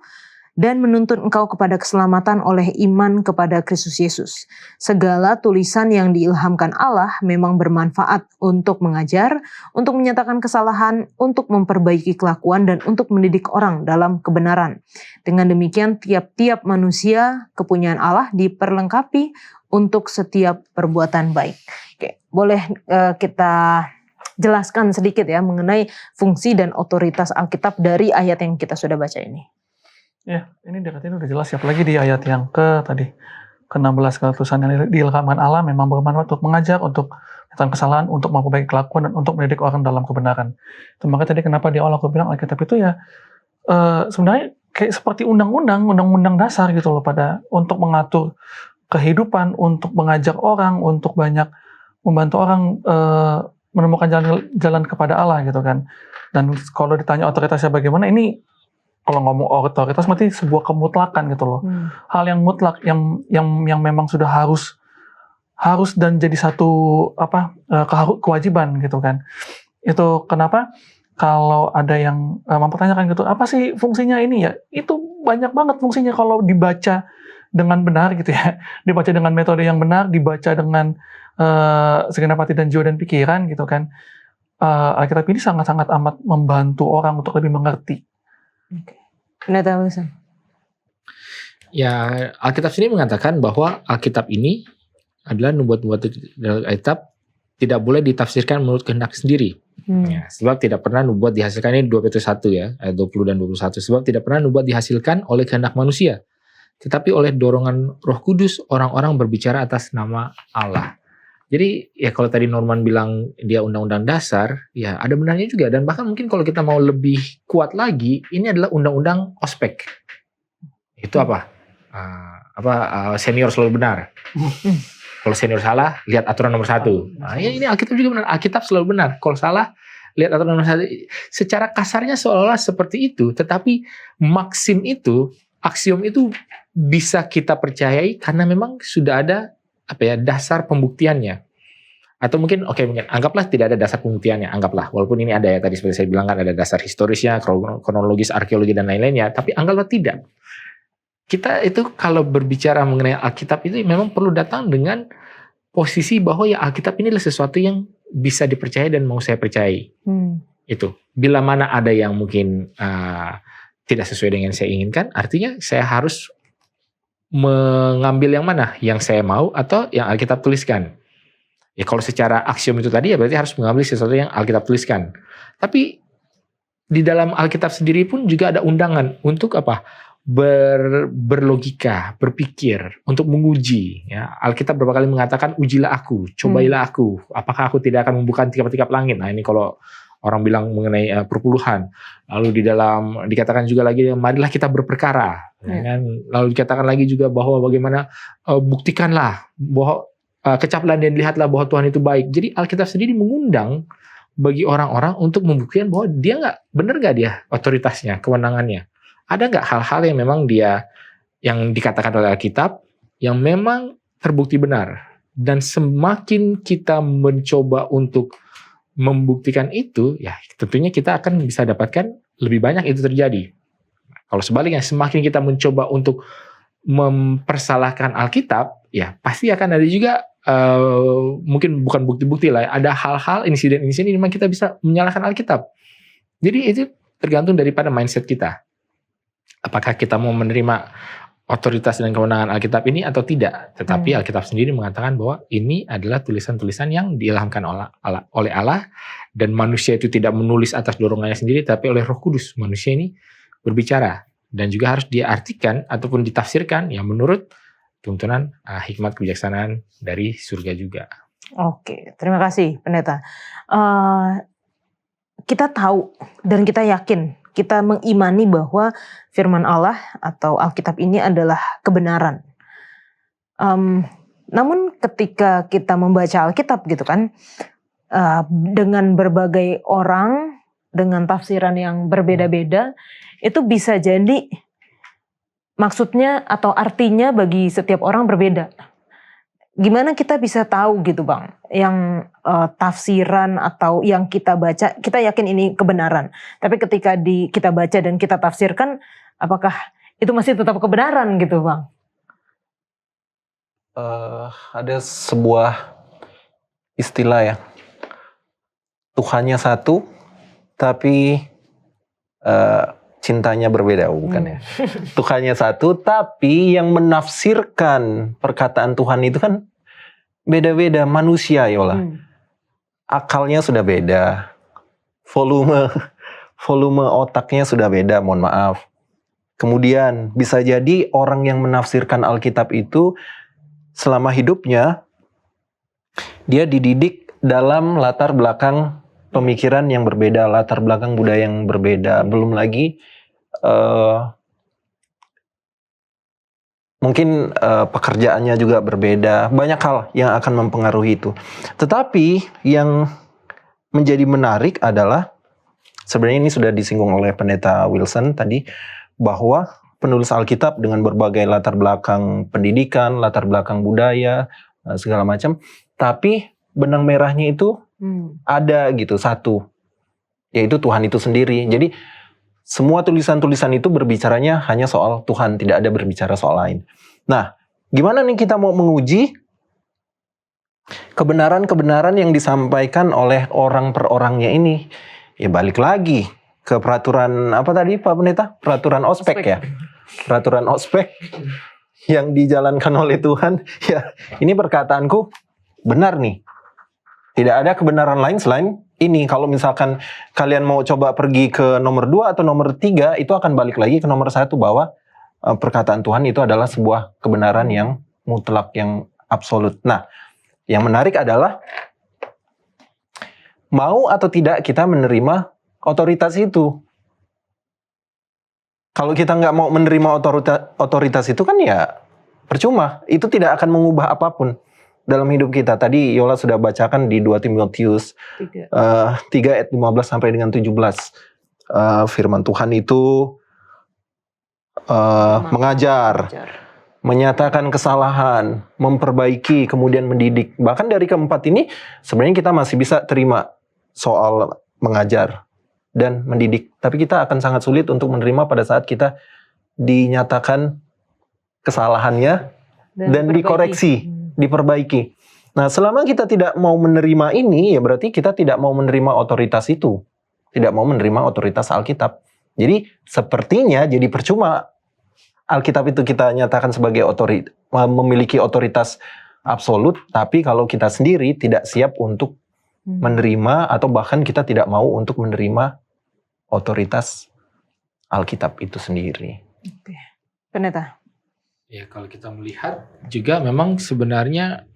dan menuntun engkau kepada keselamatan oleh iman kepada Kristus Yesus. Segala tulisan yang diilhamkan Allah memang bermanfaat untuk mengajar, untuk menyatakan kesalahan, untuk memperbaiki kelakuan, dan untuk mendidik orang dalam kebenaran. Dengan demikian tiap-tiap manusia kepunyaan Allah diperlengkapi untuk setiap perbuatan baik. Oke, boleh kita jelaskan sedikit ya mengenai fungsi dan otoritas Alkitab dari ayat yang kita sudah baca ini. Ya, ini dekatnya udah jelas ya, apalagi di ayat yang ke-16, keputusan yang diilhamkan Allah memang bermanfaat untuk mengajar, untuk menyatakan kesalahan, untuk memperbaiki kelakuan, dan untuk mendidik orang dalam kebenaran. Itu makanya tadi kenapa di awal aku bilang Alkitab itu ya sebenarnya kayak seperti undang-undang dasar gitu loh, untuk mengatur kehidupan, untuk mengajak orang, untuk banyak membantu orang menemukan jalan kepada Allah gitu kan. Dan kalau ditanya otoritasnya bagaimana, ini kalau ngomong otoritas berarti sebuah kemutlakan gitu loh. Hal yang mutlak yang memang sudah harus harus dan jadi satu kewajiban gitu kan. Itu kenapa kalau ada yang mempertanyakan gitu, apa sih fungsinya ini ya? Itu banyak banget fungsinya kalau dibaca dengan benar gitu ya. Dibaca dengan metode yang benar, dibaca dengan segenap hati dan jiwa dan pikiran gitu kan. Alkitab ini sangat-sangat amat membantu orang untuk lebih mengerti. Pendeta Wilson. Ya, Alkitab sendiri mengatakan bahwa Alkitab ini adalah nubuat-nubuat Alkitab tidak boleh ditafsirkan menurut kehendak sendiri. Ya, sebab tidak pernah nubuat dihasilkan, ini 2 Petrus 1 ya, ayat 20 dan 21. Sebab tidak pernah nubuat dihasilkan oleh kehendak manusia, tetapi oleh dorongan Roh Kudus orang-orang berbicara atas nama Allah. Jadi ya kalau tadi Norman bilang dia undang-undang dasar, ya ada benarnya juga. Dan bahkan mungkin kalau kita mau lebih kuat lagi, ini adalah undang-undang ospek. Itu apa? Senior selalu benar. Kalau senior salah, lihat aturan nomor 1. Nah, ini Alkitab juga benar. Alkitab selalu benar. Kalau salah, lihat aturan nomor 1. Secara kasarnya seolah-olah seperti itu, tetapi aksiom itu bisa kita percayai karena memang sudah ada dasar pembuktiannya. Atau mungkin anggaplah tidak ada dasar pembuktiannya, anggaplah walaupun ini ada ya, tadi seperti saya bilang kan ada dasar historisnya, kronologis, arkeologi dan lain-lainnya, tapi anggaplah tidak. Kita itu kalau berbicara mengenai Alkitab itu memang perlu datang dengan posisi bahwa ya Alkitab ini adalah sesuatu yang bisa dipercaya dan mau saya percayai. Itu. Bila mana ada yang mungkin tidak sesuai dengan yang saya inginkan, artinya saya harus mengambil yang mana, yang saya mau atau yang Alkitab tuliskan. Ya kalau secara aksiom itu tadi ya berarti harus mengambil sesuatu yang Alkitab tuliskan. Tapi di dalam Alkitab sendiri pun juga ada undangan untuk berlogika, berpikir, untuk menguji. Ya, Alkitab berapa kali mengatakan ujilah aku, cobailah aku, apakah aku tidak akan membuka tiap-tiap langit. Nah ini kalau orang bilang mengenai perpuluhan. Lalu di dalam dikatakan juga lagi, marilah kita berperkara. Ya. Lalu dikatakan lagi juga bahwa bagaimana buktikanlah bahwa kecaplah dan lihatlah bahwa Tuhan itu baik. Jadi Alkitab sendiri mengundang bagi orang-orang untuk membuktikan bahwa dia benar nggak dia otoritasnya, kewenangannya. Ada nggak hal-hal yang memang yang dikatakan oleh Alkitab yang memang terbukti benar. Dan semakin kita mencoba untuk membuktikan itu, ya tentunya kita akan bisa dapatkan lebih banyak itu terjadi. Kalau sebaliknya, semakin kita mencoba untuk mempersalahkan Alkitab, ya pasti akan ada juga mungkin bukan bukti-bukti lah, ada hal-hal, insiden-insiden yang kita bisa menyalahkan Alkitab. Jadi itu tergantung daripada mindset kita. Apakah kita mau menerima otoritas dan kewenangan Alkitab ini atau tidak. Tetapi Alkitab sendiri mengatakan bahwa ini adalah tulisan-tulisan yang diilhamkan oleh Allah, dan manusia itu tidak menulis atas dorongannya sendiri, tapi oleh Roh Kudus. Manusia ini berbicara dan juga harus diartikan ataupun ditafsirkan yang menurut tuntunan hikmat kebijaksanaan dari surga juga. Oke, terima kasih Pendeta. Kita tahu dan kita yakin, kita mengimani bahwa firman Allah atau Alkitab ini adalah kebenaran. Namun ketika kita membaca Alkitab gitu kan, dengan berbagai orang, dengan tafsiran yang berbeda-beda, itu bisa jadi maksudnya atau artinya bagi setiap orang berbeda. Gimana kita bisa tahu gitu Bang, yang tafsiran atau yang kita baca, kita yakin ini kebenaran. Tapi ketika kita baca dan kita tafsirkan, apakah itu masih tetap kebenaran gitu Bang? Ada sebuah istilah ya, Tuhannya satu, tapi cintanya berbeda, bukan ya? Tuhannya satu, tapi yang menafsirkan perkataan Tuhan itu kan beda-beda. Manusia Yola, akalnya sudah beda, volume otaknya sudah beda, mohon maaf. Kemudian bisa jadi orang yang menafsirkan Alkitab itu selama hidupnya dia dididik dalam latar belakang pemikiran yang berbeda, latar belakang budaya yang berbeda, belum lagi mungkin pekerjaannya juga berbeda, banyak hal yang akan mempengaruhi itu. Tetapi yang menjadi menarik adalah, sebenarnya ini sudah disinggung oleh Pendeta Wilson tadi, bahwa penulis Alkitab dengan berbagai latar belakang pendidikan, latar belakang budaya, segala macam. Tapi benang merahnya itu ada gitu, satu, yaitu Tuhan itu sendiri. Jadi semua tulisan-tulisan itu berbicaranya hanya soal Tuhan, tidak ada berbicara soal lain. Nah, gimana nih kita mau menguji kebenaran-kebenaran yang disampaikan oleh orang per orangnya ini? Ya balik lagi ke peraturan apa tadi Pak Pendeta? Peraturan ospek ya. Peraturan ospek yang dijalankan oleh Tuhan. Ya, ini perkataanku benar nih. Tidak ada kebenaran lain selain ini. Kalau misalkan kalian mau coba pergi ke nomor 2 atau nomor 3, itu akan balik lagi ke nomor 1 bahwa perkataan Tuhan itu adalah sebuah kebenaran yang mutlak, yang absolut. Nah, yang menarik adalah mau atau tidak kita menerima otoritas itu. Kalau kita nggak mau menerima otoritas itu kan ya percuma. Itu tidak akan mengubah apapun dalam hidup kita. Tadi Yola sudah bacakan di 2 Timotius 3 ayat 15 sampai dengan 17. Firman Tuhan itu mengajar, menyatakan kesalahan, memperbaiki, kemudian mendidik. Bahkan dari keempat ini sebenarnya kita masih bisa terima soal mengajar dan mendidik. Tapi kita akan sangat sulit untuk menerima pada saat kita dinyatakan kesalahannya dan dikoreksi, diperbaiki. Nah, selama kita tidak mau menerima ini, ya berarti kita tidak mau menerima otoritas itu. Tidak mau menerima otoritas Alkitab. Jadi, sepertinya jadi percuma Alkitab itu kita nyatakan sebagai memiliki otoritas absolut, tapi kalau kita sendiri tidak siap untuk menerima, atau bahkan kita tidak mau untuk menerima otoritas Alkitab itu sendiri. Oke. Pendeta. Ya, kalau kita melihat juga memang sebenarnya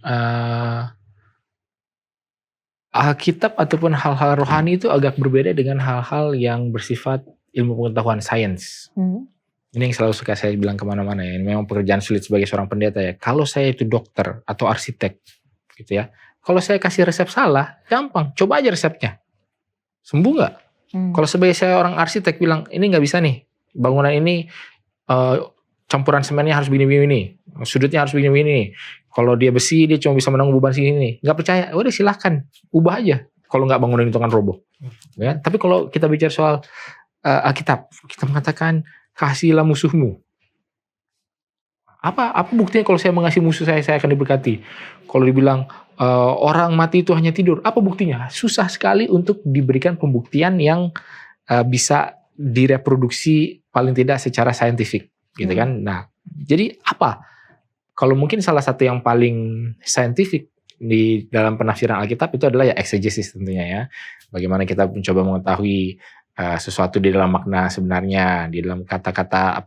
Alkitab ataupun hal-hal rohani itu agak berbeda dengan hal-hal yang bersifat ilmu pengetahuan sains. Ini yang selalu suka saya bilang kemana-mana ya. Ini memang pekerjaan sulit sebagai seorang pendeta ya. Kalau saya itu dokter atau arsitek gitu ya. Kalau saya kasih resep salah, gampang. Coba aja resepnya. Sembuh nggak? Kalau sebagai saya orang arsitek bilang, ini nggak bisa nih. Bangunan ini campuran semennya harus begini-begini. Sudutnya harus begini-begini. Kalau dia besi, dia cuma bisa menanggung beban segini. Nggak percaya, udah silahkan. Ubah aja. Kalau nggak bangunan itu kan roboh. Ya? Tapi kalau kita bicara soal Alkitab, kita mengatakan, kasihlah musuhmu. Apa buktinya kalau saya mengasihi musuh saya akan diberkati? Kalau dibilang orang mati itu hanya tidur, apa buktinya? Susah sekali untuk diberikan pembuktian yang bisa direproduksi paling tidak secara saintifik, gitu kan? Nah, jadi apa? Kalau mungkin salah satu yang paling saintifik di dalam penafsiran Alkitab itu adalah ya exegesis tentunya ya. Bagaimana kita mencoba mengetahui sesuatu di dalam makna sebenarnya, di dalam kata-kata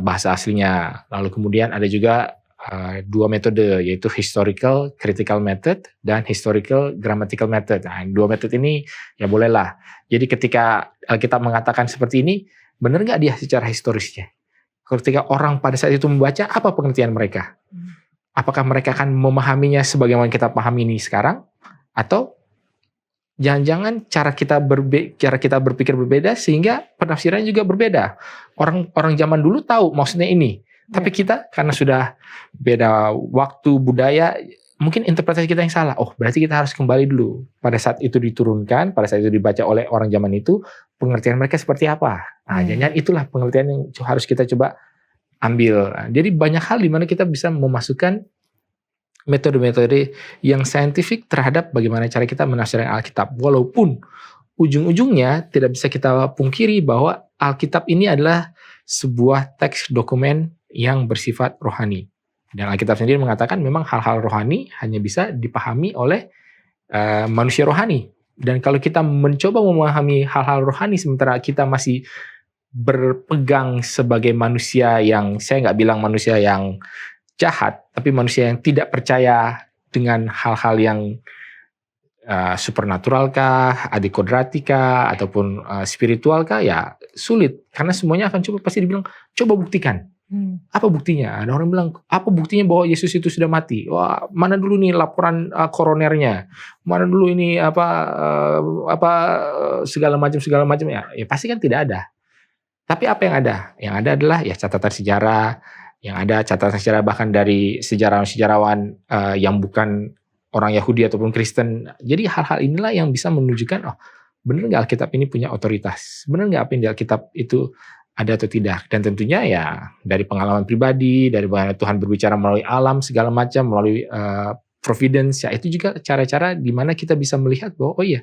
bahasa aslinya. Lalu kemudian ada juga 2 metode, yaitu historical critical method dan historical grammatical method. Nah, 2 metode ini ya bolehlah. Jadi ketika Alkitab mengatakan seperti ini, benar nggak dia secara historisnya? Ketika orang pada saat itu membaca, apa pengertian mereka? Apakah mereka akan memahaminya sebagaimana kita pahami ini sekarang? Atau jangan-jangan cara kita berpikir berbeda sehingga penafsirannya juga berbeda. Orang zaman dulu tahu maksudnya ini, tapi kita karena sudah beda waktu, budaya, mungkin interpretasi kita yang salah. Oh, berarti kita harus kembali dulu pada saat itu diturunkan, pada saat itu dibaca oleh orang zaman itu, pengertian mereka seperti apa. Nah, jangan itulah pengertian yang harus kita coba ambil. Nah, jadi banyak hal di mana kita bisa memasukkan metode-metode yang saintifik terhadap bagaimana cara kita menafsirkan Alkitab. Walaupun ujung-ujungnya tidak bisa kita pungkiri bahwa Alkitab ini adalah sebuah teks dokumen yang bersifat rohani. Dan Alkitab sendiri mengatakan memang hal-hal rohani hanya bisa dipahami oleh manusia rohani. Dan kalau kita mencoba memahami hal-hal rohani sementara kita masih berpegang sebagai manusia yang, saya nggak bilang manusia yang jahat, tapi manusia yang tidak percaya dengan hal-hal yang supernatural kah, adikodrati kah, ataupun spiritual kah, ya sulit. Karena semuanya akan pasti dibilang, coba buktikan. Apa buktinya? Ada orang bilang, apa buktinya bahwa Yesus itu sudah mati? Wah, mana dulu nih laporan koronernya? Mana dulu ini segala macam ya pasti kan tidak ada. Tapi apa yang ada? Yang ada adalah ya catatan sejarah, yang ada catatan sejarah bahkan dari sejarawan-sejarawan yang bukan orang Yahudi ataupun Kristen. Jadi hal-hal inilah yang bisa menunjukkan, oh benar nggak Alkitab ini punya otoritas? Benar nggak apa yang di Alkitab itu ada atau tidak? Dan tentunya ya dari pengalaman pribadi, dari bagaimana Tuhan berbicara melalui alam segala macam, melalui providence, ya itu juga cara-cara di mana kita bisa melihat bahwa oh iya,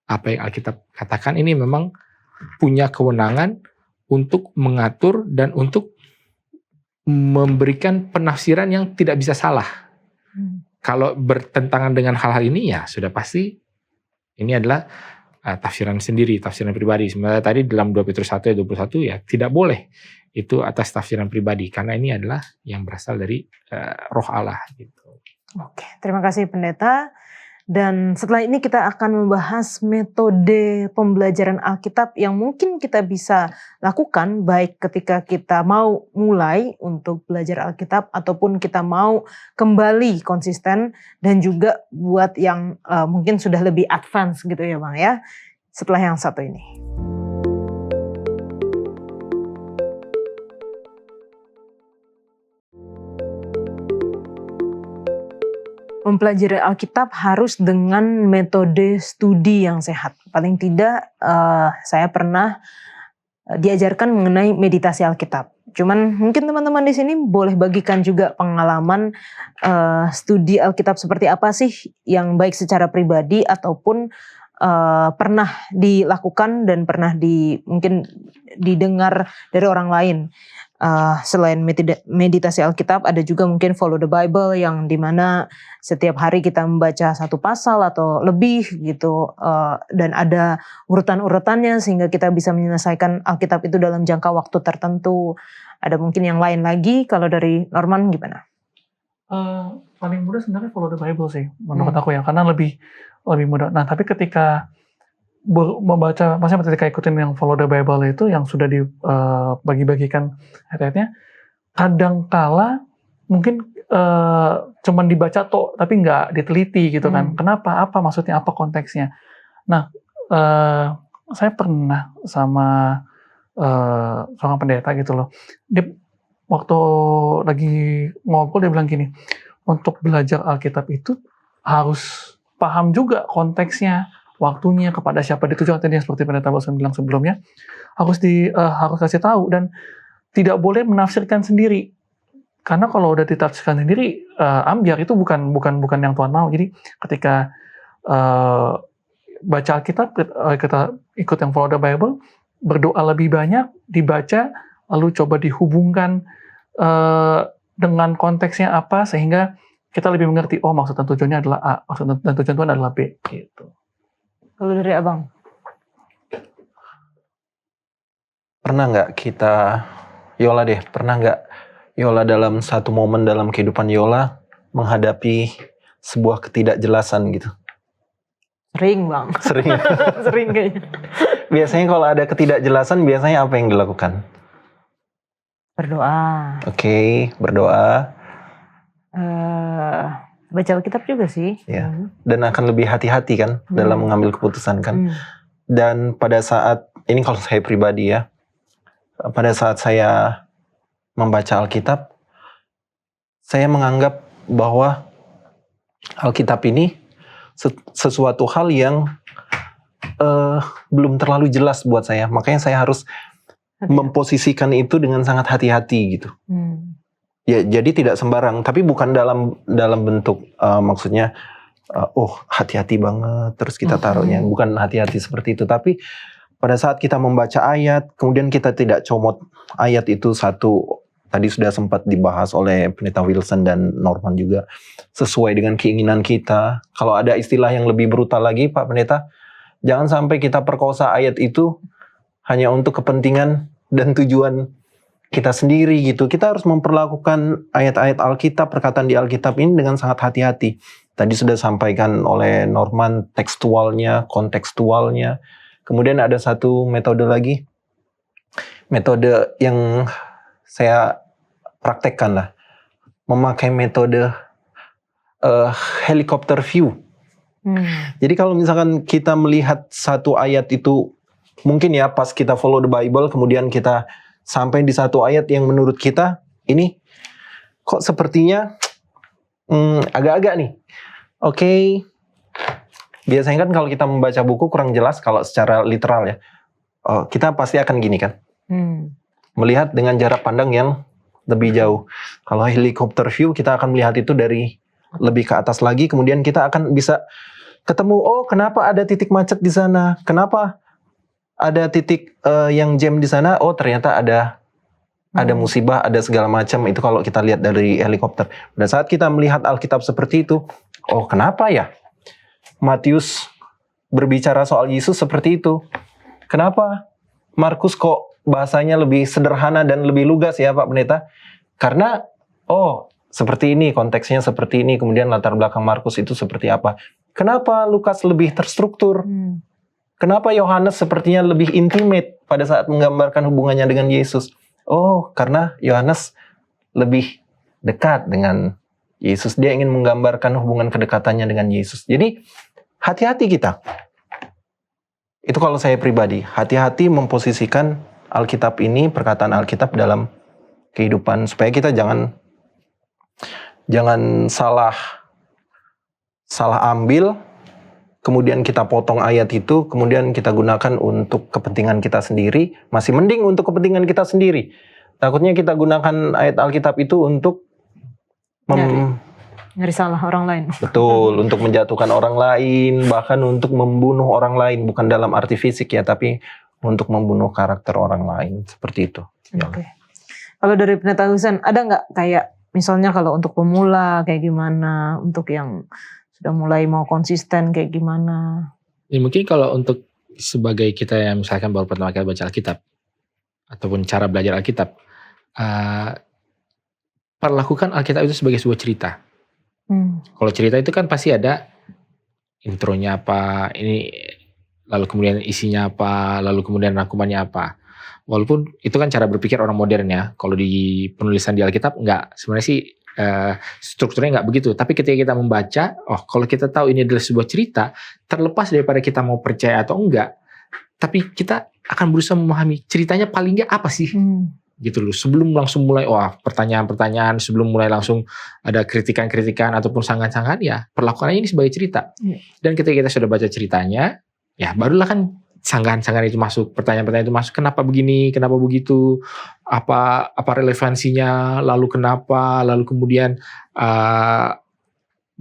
apa yang Alkitab katakan ini memang punya kewenangan untuk mengatur dan untuk memberikan penafsiran yang tidak bisa salah. Kalau bertentangan dengan hal-hal ini ya sudah pasti ini adalah tafsiran sendiri, tafsiran pribadi. Sebenarnya tadi dalam 2 Petrus 1 ayat 21 ya tidak boleh itu atas tafsiran pribadi karena ini adalah yang berasal dari Roh Allah gitu. Oke, terima kasih Pendeta. Dan setelah ini kita akan membahas metode pembelajaran Alkitab yang mungkin kita bisa lakukan baik ketika kita mau mulai untuk belajar Alkitab ataupun kita mau kembali konsisten, dan juga buat yang mungkin sudah lebih advance gitu ya Bang ya, setelah yang satu ini. Mempelajari Alkitab harus dengan metode studi yang sehat. Paling tidak saya pernah diajarkan mengenai meditasi Alkitab. Cuman mungkin teman-teman di sini boleh bagikan juga pengalaman studi Alkitab seperti apa sih yang baik secara pribadi ataupun pernah dilakukan dan pernah mungkin didengar dari orang lain. Selain meditasi Alkitab, ada juga mungkin follow the Bible yang dimana setiap hari kita membaca satu pasal atau lebih gitu, dan ada urutan-urutannya sehingga kita bisa menyelesaikan Alkitab itu dalam jangka waktu tertentu. Ada mungkin yang lain lagi. Kalau dari Norman gimana? Paling mudah sebenarnya follow the Bible sih menurut aku ya, karena lebih mudah. Nah tapi ketika membaca, maksudnya ketika ikutin yang follow the Bible itu yang sudah dibagi-bagikan ayat-ayatnya, kadang kala mungkin cuman dibaca tapi nggak diteliti gitu kan. Kenapa? Apa maksudnya? Apa konteksnya? Nah, saya pernah sama seorang pendeta gitu loh. Dia waktu lagi ngobrol dia bilang gini, untuk belajar Alkitab itu harus paham juga konteksnya, waktunya, kepada siapa ditujukan. Tadi seperti pendeta Wilson bilang sebelumnya, harus kasih tahu dan tidak boleh menafsirkan sendiri. Karena kalau udah ditafsirkan sendiri, ambiar itu bukan yang Tuhan mau. Jadi ketika baca Alkitab, kita ikut yang follow the Bible, berdoa lebih banyak, dibaca, lalu coba dihubungkan dengan konteksnya apa, sehingga kita lebih mengerti, oh maksud dan tujuannya adalah A, maksud dan tujuan Tuhan adalah B, gitu. Kalau dari Abang? Pernah nggak Yola dalam satu momen dalam kehidupan Yola menghadapi sebuah ketidakjelasan gitu? Sering Bang. Sering. Sering kayaknya. Biasanya kalau ada ketidakjelasan, biasanya apa yang dilakukan? Berdoa. Oke, berdoa. Baca Alkitab juga sih. Ya. Dan akan lebih hati-hati kan dalam mengambil keputusan kan. Dan pada saat, ini kalau saya pribadi ya, pada saat saya membaca Alkitab, saya menganggap bahwa Alkitab ini sesuatu hal yang belum terlalu jelas buat saya. Makanya saya harus memposisikan itu dengan sangat hati-hati gitu. Ya, jadi tidak sembarang, tapi bukan dalam bentuk maksudnya hati-hati banget terus kita taruhnya, bukan hati-hati seperti itu. Tapi pada saat kita membaca ayat, kemudian kita tidak comot ayat itu satu, tadi sudah sempat dibahas oleh Pendeta Wilson dan Norman juga, sesuai dengan keinginan kita. Kalau ada istilah yang lebih brutal lagi Pak Pendeta, jangan sampai kita perkosa ayat itu hanya untuk kepentingan dan tujuan kita sendiri gitu. Kita harus memperlakukan ayat-ayat Alkitab, perkataan di Alkitab ini dengan sangat hati-hati. Tadi sudah sampaikan oleh Norman tekstualnya, kontekstualnya. Kemudian ada satu metode lagi. Metode yang saya praktekkan lah. Memakai metode helicopter view. Jadi kalau misalkan kita melihat satu ayat itu, mungkin ya pas kita follow the Bible, kemudian kita sampai di satu ayat yang menurut kita ini kok sepertinya agak-agak nih. Oke. Biasanya kan kalau kita membaca buku kurang jelas kalau secara literal ya. Kita pasti akan gini kan. Melihat dengan jarak pandang yang lebih jauh. Kalau helikopter view kita akan melihat itu dari lebih ke atas lagi. Kemudian kita akan bisa ketemu, kenapa ada titik macet di sana? Kenapa ada titik yang jam di sana? Oh ternyata ada musibah, ada segala macam. Itu kalau kita lihat dari helikopter. Pada saat kita melihat Alkitab seperti itu, kenapa ya Matius berbicara soal Yesus seperti itu? Kenapa Markus kok bahasanya lebih sederhana dan lebih lugas ya Pak Pendeta? Karena seperti ini, konteksnya seperti ini, kemudian latar belakang Markus itu seperti apa. Kenapa Lukas lebih terstruktur? Kenapa Yohanes sepertinya lebih intimate pada saat menggambarkan hubungannya dengan Yesus? Karena Yohanes lebih dekat dengan Yesus. Dia ingin menggambarkan hubungan kedekatannya dengan Yesus. Jadi, hati-hati kita. Itu kalau saya pribadi. Hati-hati memposisikan Alkitab ini, perkataan Alkitab dalam kehidupan. Supaya kita jangan salah ambil, kemudian kita potong ayat itu, kemudian kita gunakan untuk kepentingan kita sendiri. Masih mending untuk kepentingan kita sendiri. Takutnya kita gunakan ayat Alkitab itu untuk nyari salah orang lain. Betul, untuk menjatuhkan orang lain, bahkan untuk membunuh orang lain. Bukan dalam arti fisik ya, tapi untuk membunuh karakter orang lain. Seperti itu. Oke. Kalau dari Pendeta Husen, ada nggak kayak misalnya kalau untuk pemula kayak gimana, untuk yang sudah mulai mau konsisten kayak gimana? Ya, mungkin kalau untuk sebagai kita yang misalkan baru pertama kali baca Alkitab ataupun cara belajar Alkitab, perlakukan Alkitab itu sebagai sebuah cerita. Kalau cerita itu kan pasti ada intronya apa, ini lalu kemudian isinya apa, lalu kemudian rangkumannya apa. Walaupun itu kan cara berpikir orang modern ya. Kalau di penulisan di Alkitab enggak, sebenarnya sih strukturnya enggak begitu. Tapi ketika kita membaca, kalau kita tahu ini adalah sebuah cerita, terlepas daripada kita mau percaya atau enggak, tapi kita akan berusaha memahami ceritanya paling enggak apa sih. Gitu loh. Sebelum langsung mulai pertanyaan-pertanyaan, sebelum mulai langsung ada kritikan-kritikan ataupun sangan-sangan, ya perlakuannya ini sebagai cerita. Dan ketika kita sudah baca ceritanya, ya barulah kan sanggahan-sanggahan itu masuk, pertanyaan-pertanyaan itu masuk, kenapa begini, kenapa begitu, apa relevansinya, lalu kenapa, lalu kemudian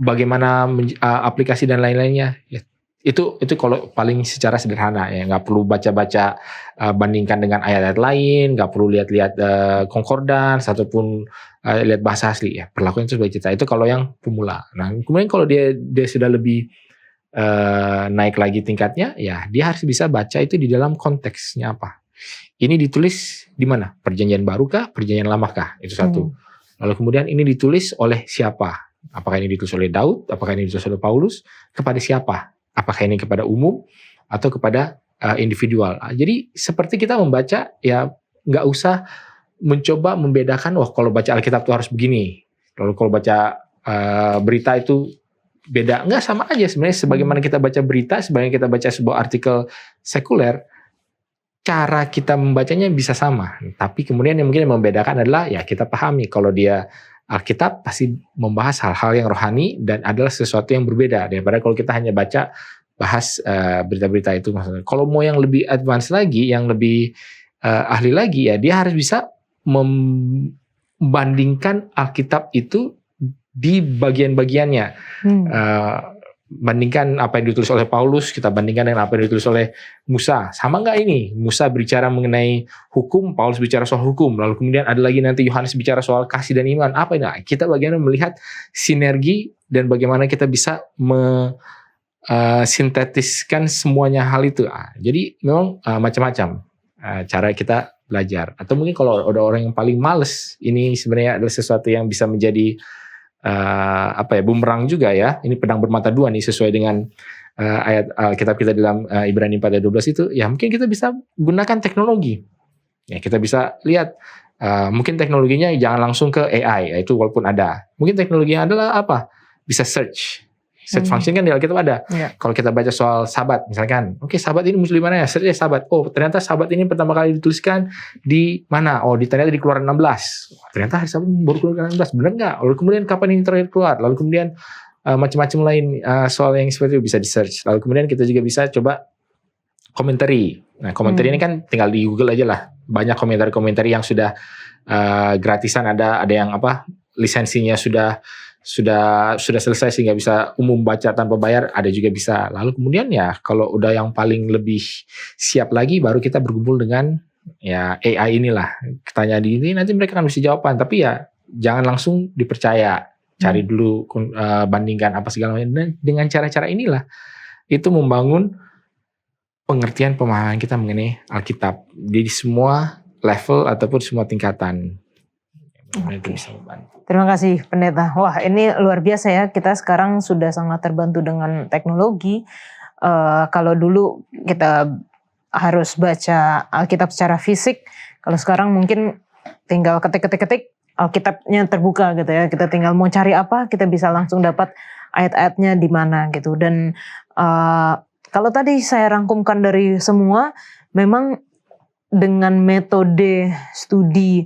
bagaimana aplikasi dan lain-lainnya. Ya, itu kalau paling secara sederhana ya, nggak perlu baca-baca bandingkan dengan ayat-ayat lain, nggak perlu lihat-lihat konkordans ataupun lihat bahasa asli ya. Perlakuan itu sebagai cerita. Itu kalau yang pemula. Nah, kemudian kalau dia sudah lebih naik lagi tingkatnya, ya dia harus bisa baca itu di dalam konteksnya apa. Ini ditulis di mana? Perjanjian baru kah? Perjanjian lama kah? Itu satu. Lalu kemudian ini ditulis oleh siapa? Apakah ini ditulis oleh Daud? Apakah ini ditulis oleh Paulus? Kepada siapa? Apakah ini kepada umum atau kepada individual? Jadi seperti kita membaca, ya nggak usah mencoba membedakan, kalau baca Alkitab itu harus begini. Lalu kalau baca berita itu beda. Enggak, sama aja sebenarnya. Sebagaimana kita baca berita, sebagaimana kita baca sebuah artikel sekuler, cara kita membacanya bisa sama. Tapi kemudian yang mungkin yang membedakan adalah ya kita pahami kalau dia Alkitab pasti membahas hal-hal yang rohani dan adalah sesuatu yang berbeda daripada kalau kita hanya bahas berita-berita itu. Maksudnya kalau mau yang lebih advance lagi, yang lebih ahli lagi, ya dia harus bisa membandingkan Alkitab itu di bagian-bagiannya. Bandingkan apa yang ditulis oleh Paulus, kita bandingkan dengan apa yang ditulis oleh Musa. Sama nggak ini? Musa bicara mengenai hukum, Paulus bicara soal hukum. Lalu kemudian ada lagi nanti Yohanes bicara soal kasih dan iman. Apa ini? Kita bagaimana melihat sinergi dan bagaimana kita bisa sintetiskan semuanya hal itu. Jadi memang macam-macam cara kita belajar. Atau mungkin kalau ada orang yang paling males, ini sebenarnya adalah sesuatu yang bisa menjadi bumerang juga ya. Ini pedang bermata dua nih sesuai dengan ayat Alkitab kita dalam Ibrani 4 ayat 12 itu. Ya mungkin kita bisa gunakan teknologi. Ya kita bisa lihat mungkin teknologinya jangan langsung ke AI, itu walaupun ada. Mungkin teknologinya adalah apa? Bisa search. Search function kan di Alkitab ada. Iya. Kalau kita baca soal Sabat, misalkan, oke Sabat ini muncul di mana ya? Search Sabat. Oh ternyata Sabat ini pertama kali dituliskan di mana? Oh ternyata di Keluaran 16. Oh, ternyata hari Sabat baru Keluaran 16. Benar nggak? Lalu kemudian kapan ini terakhir keluar? Lalu kemudian macam-macam lain soal yang seperti itu bisa di search. Lalu kemudian kita juga bisa coba komentari. Nah komentari ini kan tinggal di Google aja lah. Banyak komentari-komentari yang sudah gratisan, ada yang lisensinya sudah selesai sehingga bisa umum baca tanpa bayar, ada juga bisa. Lalu kemudian ya kalau udah yang paling lebih siap lagi baru kita berkumpul dengan ya AI inilah. Tanya di ini nanti mereka akan bisa jawaban, tapi ya jangan langsung dipercaya. Cari dulu bandingkan apa segala macam. Dan dengan cara-cara inilah itu membangun pengertian pemahaman kita mengenai Alkitab di semua level ataupun semua tingkatan. Itu bisa membantu. Terima kasih Pendeta. Wah ini luar biasa ya, kita sekarang sudah sangat terbantu dengan teknologi. Kalau dulu kita harus baca Alkitab secara fisik, kalau sekarang mungkin tinggal ketik Alkitabnya terbuka gitu ya. Kita tinggal mau cari apa, kita bisa langsung dapat ayat-ayatnya di mana gitu. Dan kalau tadi saya rangkumkan dari semua, memang dengan metode studi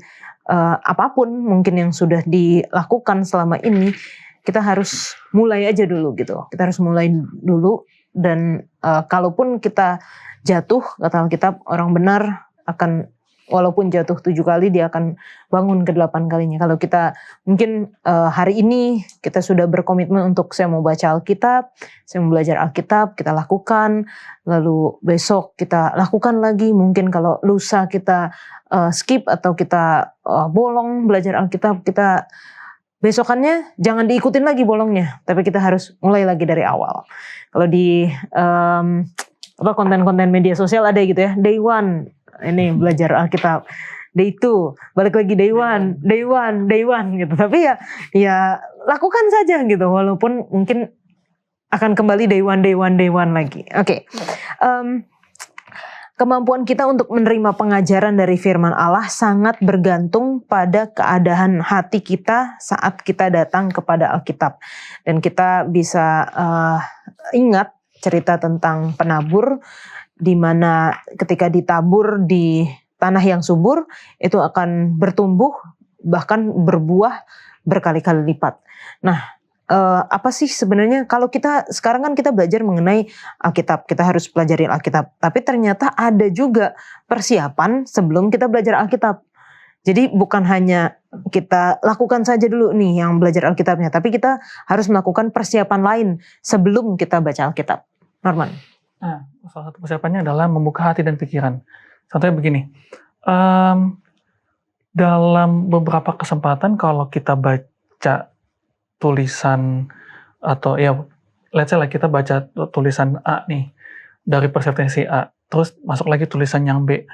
apapun mungkin yang sudah dilakukan selama ini, kita harus mulai aja dulu gitu. Kita harus mulai dulu dan kalaupun kita jatuh, kata Alkitab, orang benar akan walaupun jatuh 7 kali dia akan bangun ke-8 kalinya. Kalau kita mungkin hari ini kita sudah berkomitmen untuk saya mau baca Alkitab, saya mau belajar Alkitab, kita lakukan. Lalu besok kita lakukan lagi. Mungkin kalau lusa kita skip atau kita bolong belajar Alkitab, kita besokannya jangan diikutin lagi bolongnya, tapi kita harus mulai lagi dari awal. Kalau di konten-konten media sosial ada gitu ya, day 1 ini belajar Alkitab, day 2 balik lagi day 1 gitu. Tapi ya lakukan saja gitu, walaupun mungkin akan kembali day 1 lagi. Oke. Kemampuan kita untuk menerima pengajaran dari firman Allah sangat bergantung pada keadaan hati kita saat kita datang kepada Alkitab. Dan kita bisa ingat cerita tentang penabur, di mana ketika ditabur di tanah yang subur, itu akan bertumbuh, bahkan berbuah berkali-kali lipat. Nah, apa sih sebenarnya kalau kita sekarang kan kita belajar mengenai Alkitab, kita harus pelajari Alkitab, tapi ternyata ada juga persiapan sebelum kita belajar Alkitab. Jadi bukan hanya kita lakukan saja dulu nih yang belajar Alkitabnya, tapi kita harus melakukan persiapan lain sebelum kita baca Alkitab. Norman. Nah, salah satu persiapannya adalah membuka hati dan pikiran. Contohnya begini, dalam beberapa kesempatan kalau kita baca tulisan atau ya, let's say lah kita baca tulisan A nih, dari perspektif si A, terus masuk lagi tulisan yang B.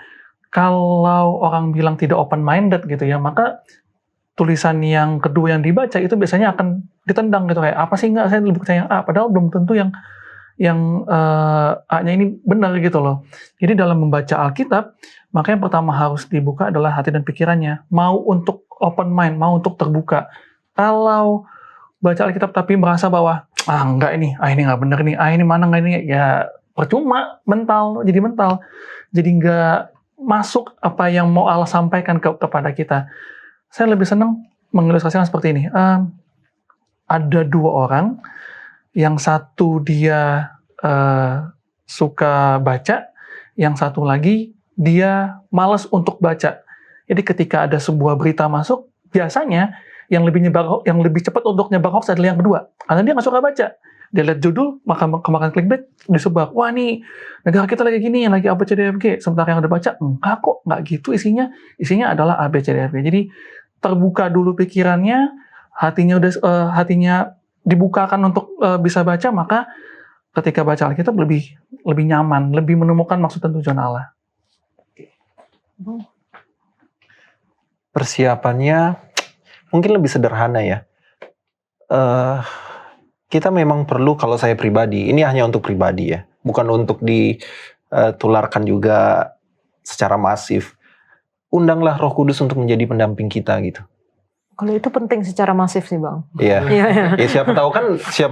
Kalau orang bilang tidak open-minded gitu ya, maka tulisan yang kedua yang dibaca itu biasanya akan ditendang gitu, kayak apa sih enggak, saya lebih percaya yang A, padahal belum tentu yang A-nya ini benar gitu loh. Jadi dalam membaca Alkitab, maka yang pertama harus dibuka adalah hati dan pikirannya. Mau untuk open mind, mau untuk terbuka. Kalau baca Alkitab tapi merasa bahwa, enggak ini enggak benar nih, ini mana enggak ini, ya percuma, jadi mental. Jadi enggak masuk apa yang mau Allah sampaikan kepada kita. Saya lebih senang mengilustrasikan seperti ini. Ada 2 orang, yang satu dia suka baca, yang satu lagi dia malas untuk baca. Jadi ketika ada sebuah berita masuk, biasanya yang lebih cepat untuk nyebar hoax adalah yang kedua, karena dia nggak suka baca. Dia lihat judul, kemakan clickbait, disebar. Wah nih, negara kita lagi gini, lagi ABCDFG. Sementara yang udah baca, enggak kok, enggak gitu isinya. Isinya adalah ABCDFG. Jadi terbuka dulu pikirannya, hatinya dibukakan untuk bisa baca, maka ketika baca Alkitab lebih nyaman, lebih menemukan maksud dan tujuan Allah. Persiapannya mungkin lebih sederhana ya. Kita memang perlu, kalau saya pribadi, ini hanya untuk pribadi ya, bukan untuk ditularkan juga secara masif. Undanglah Roh Kudus untuk menjadi pendamping kita gitu. Kalau itu penting secara masif sih Bang. Iya. Iya. Ya siapa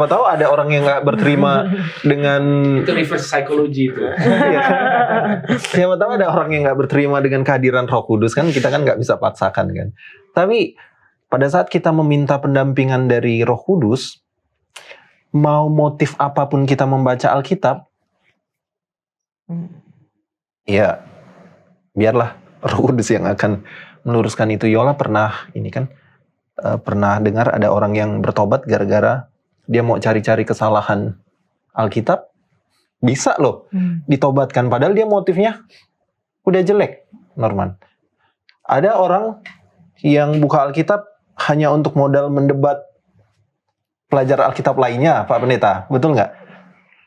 tahu ada orang yang nggak berterima dengan Itu reverse psychology itu. Iya. Siapa tahu ada orang yang nggak berterima dengan kehadiran Roh Kudus, kan kita kan nggak bisa paksakan kan. Tapi pada saat kita meminta pendampingan dari Roh Kudus, mau motif apapun kita membaca Alkitab, ya biarlah Roh Kudus yang akan meluruskan itu. Yola pernah pernah dengar ada orang yang bertobat gara-gara dia mau cari-cari kesalahan Alkitab, bisa loh ditobatkan padahal dia motifnya udah jelek, Norman. Ada orang yang buka Alkitab hanya untuk modal mendebat pelajar Alkitab lainnya, Pak Pendeta, betul nggak?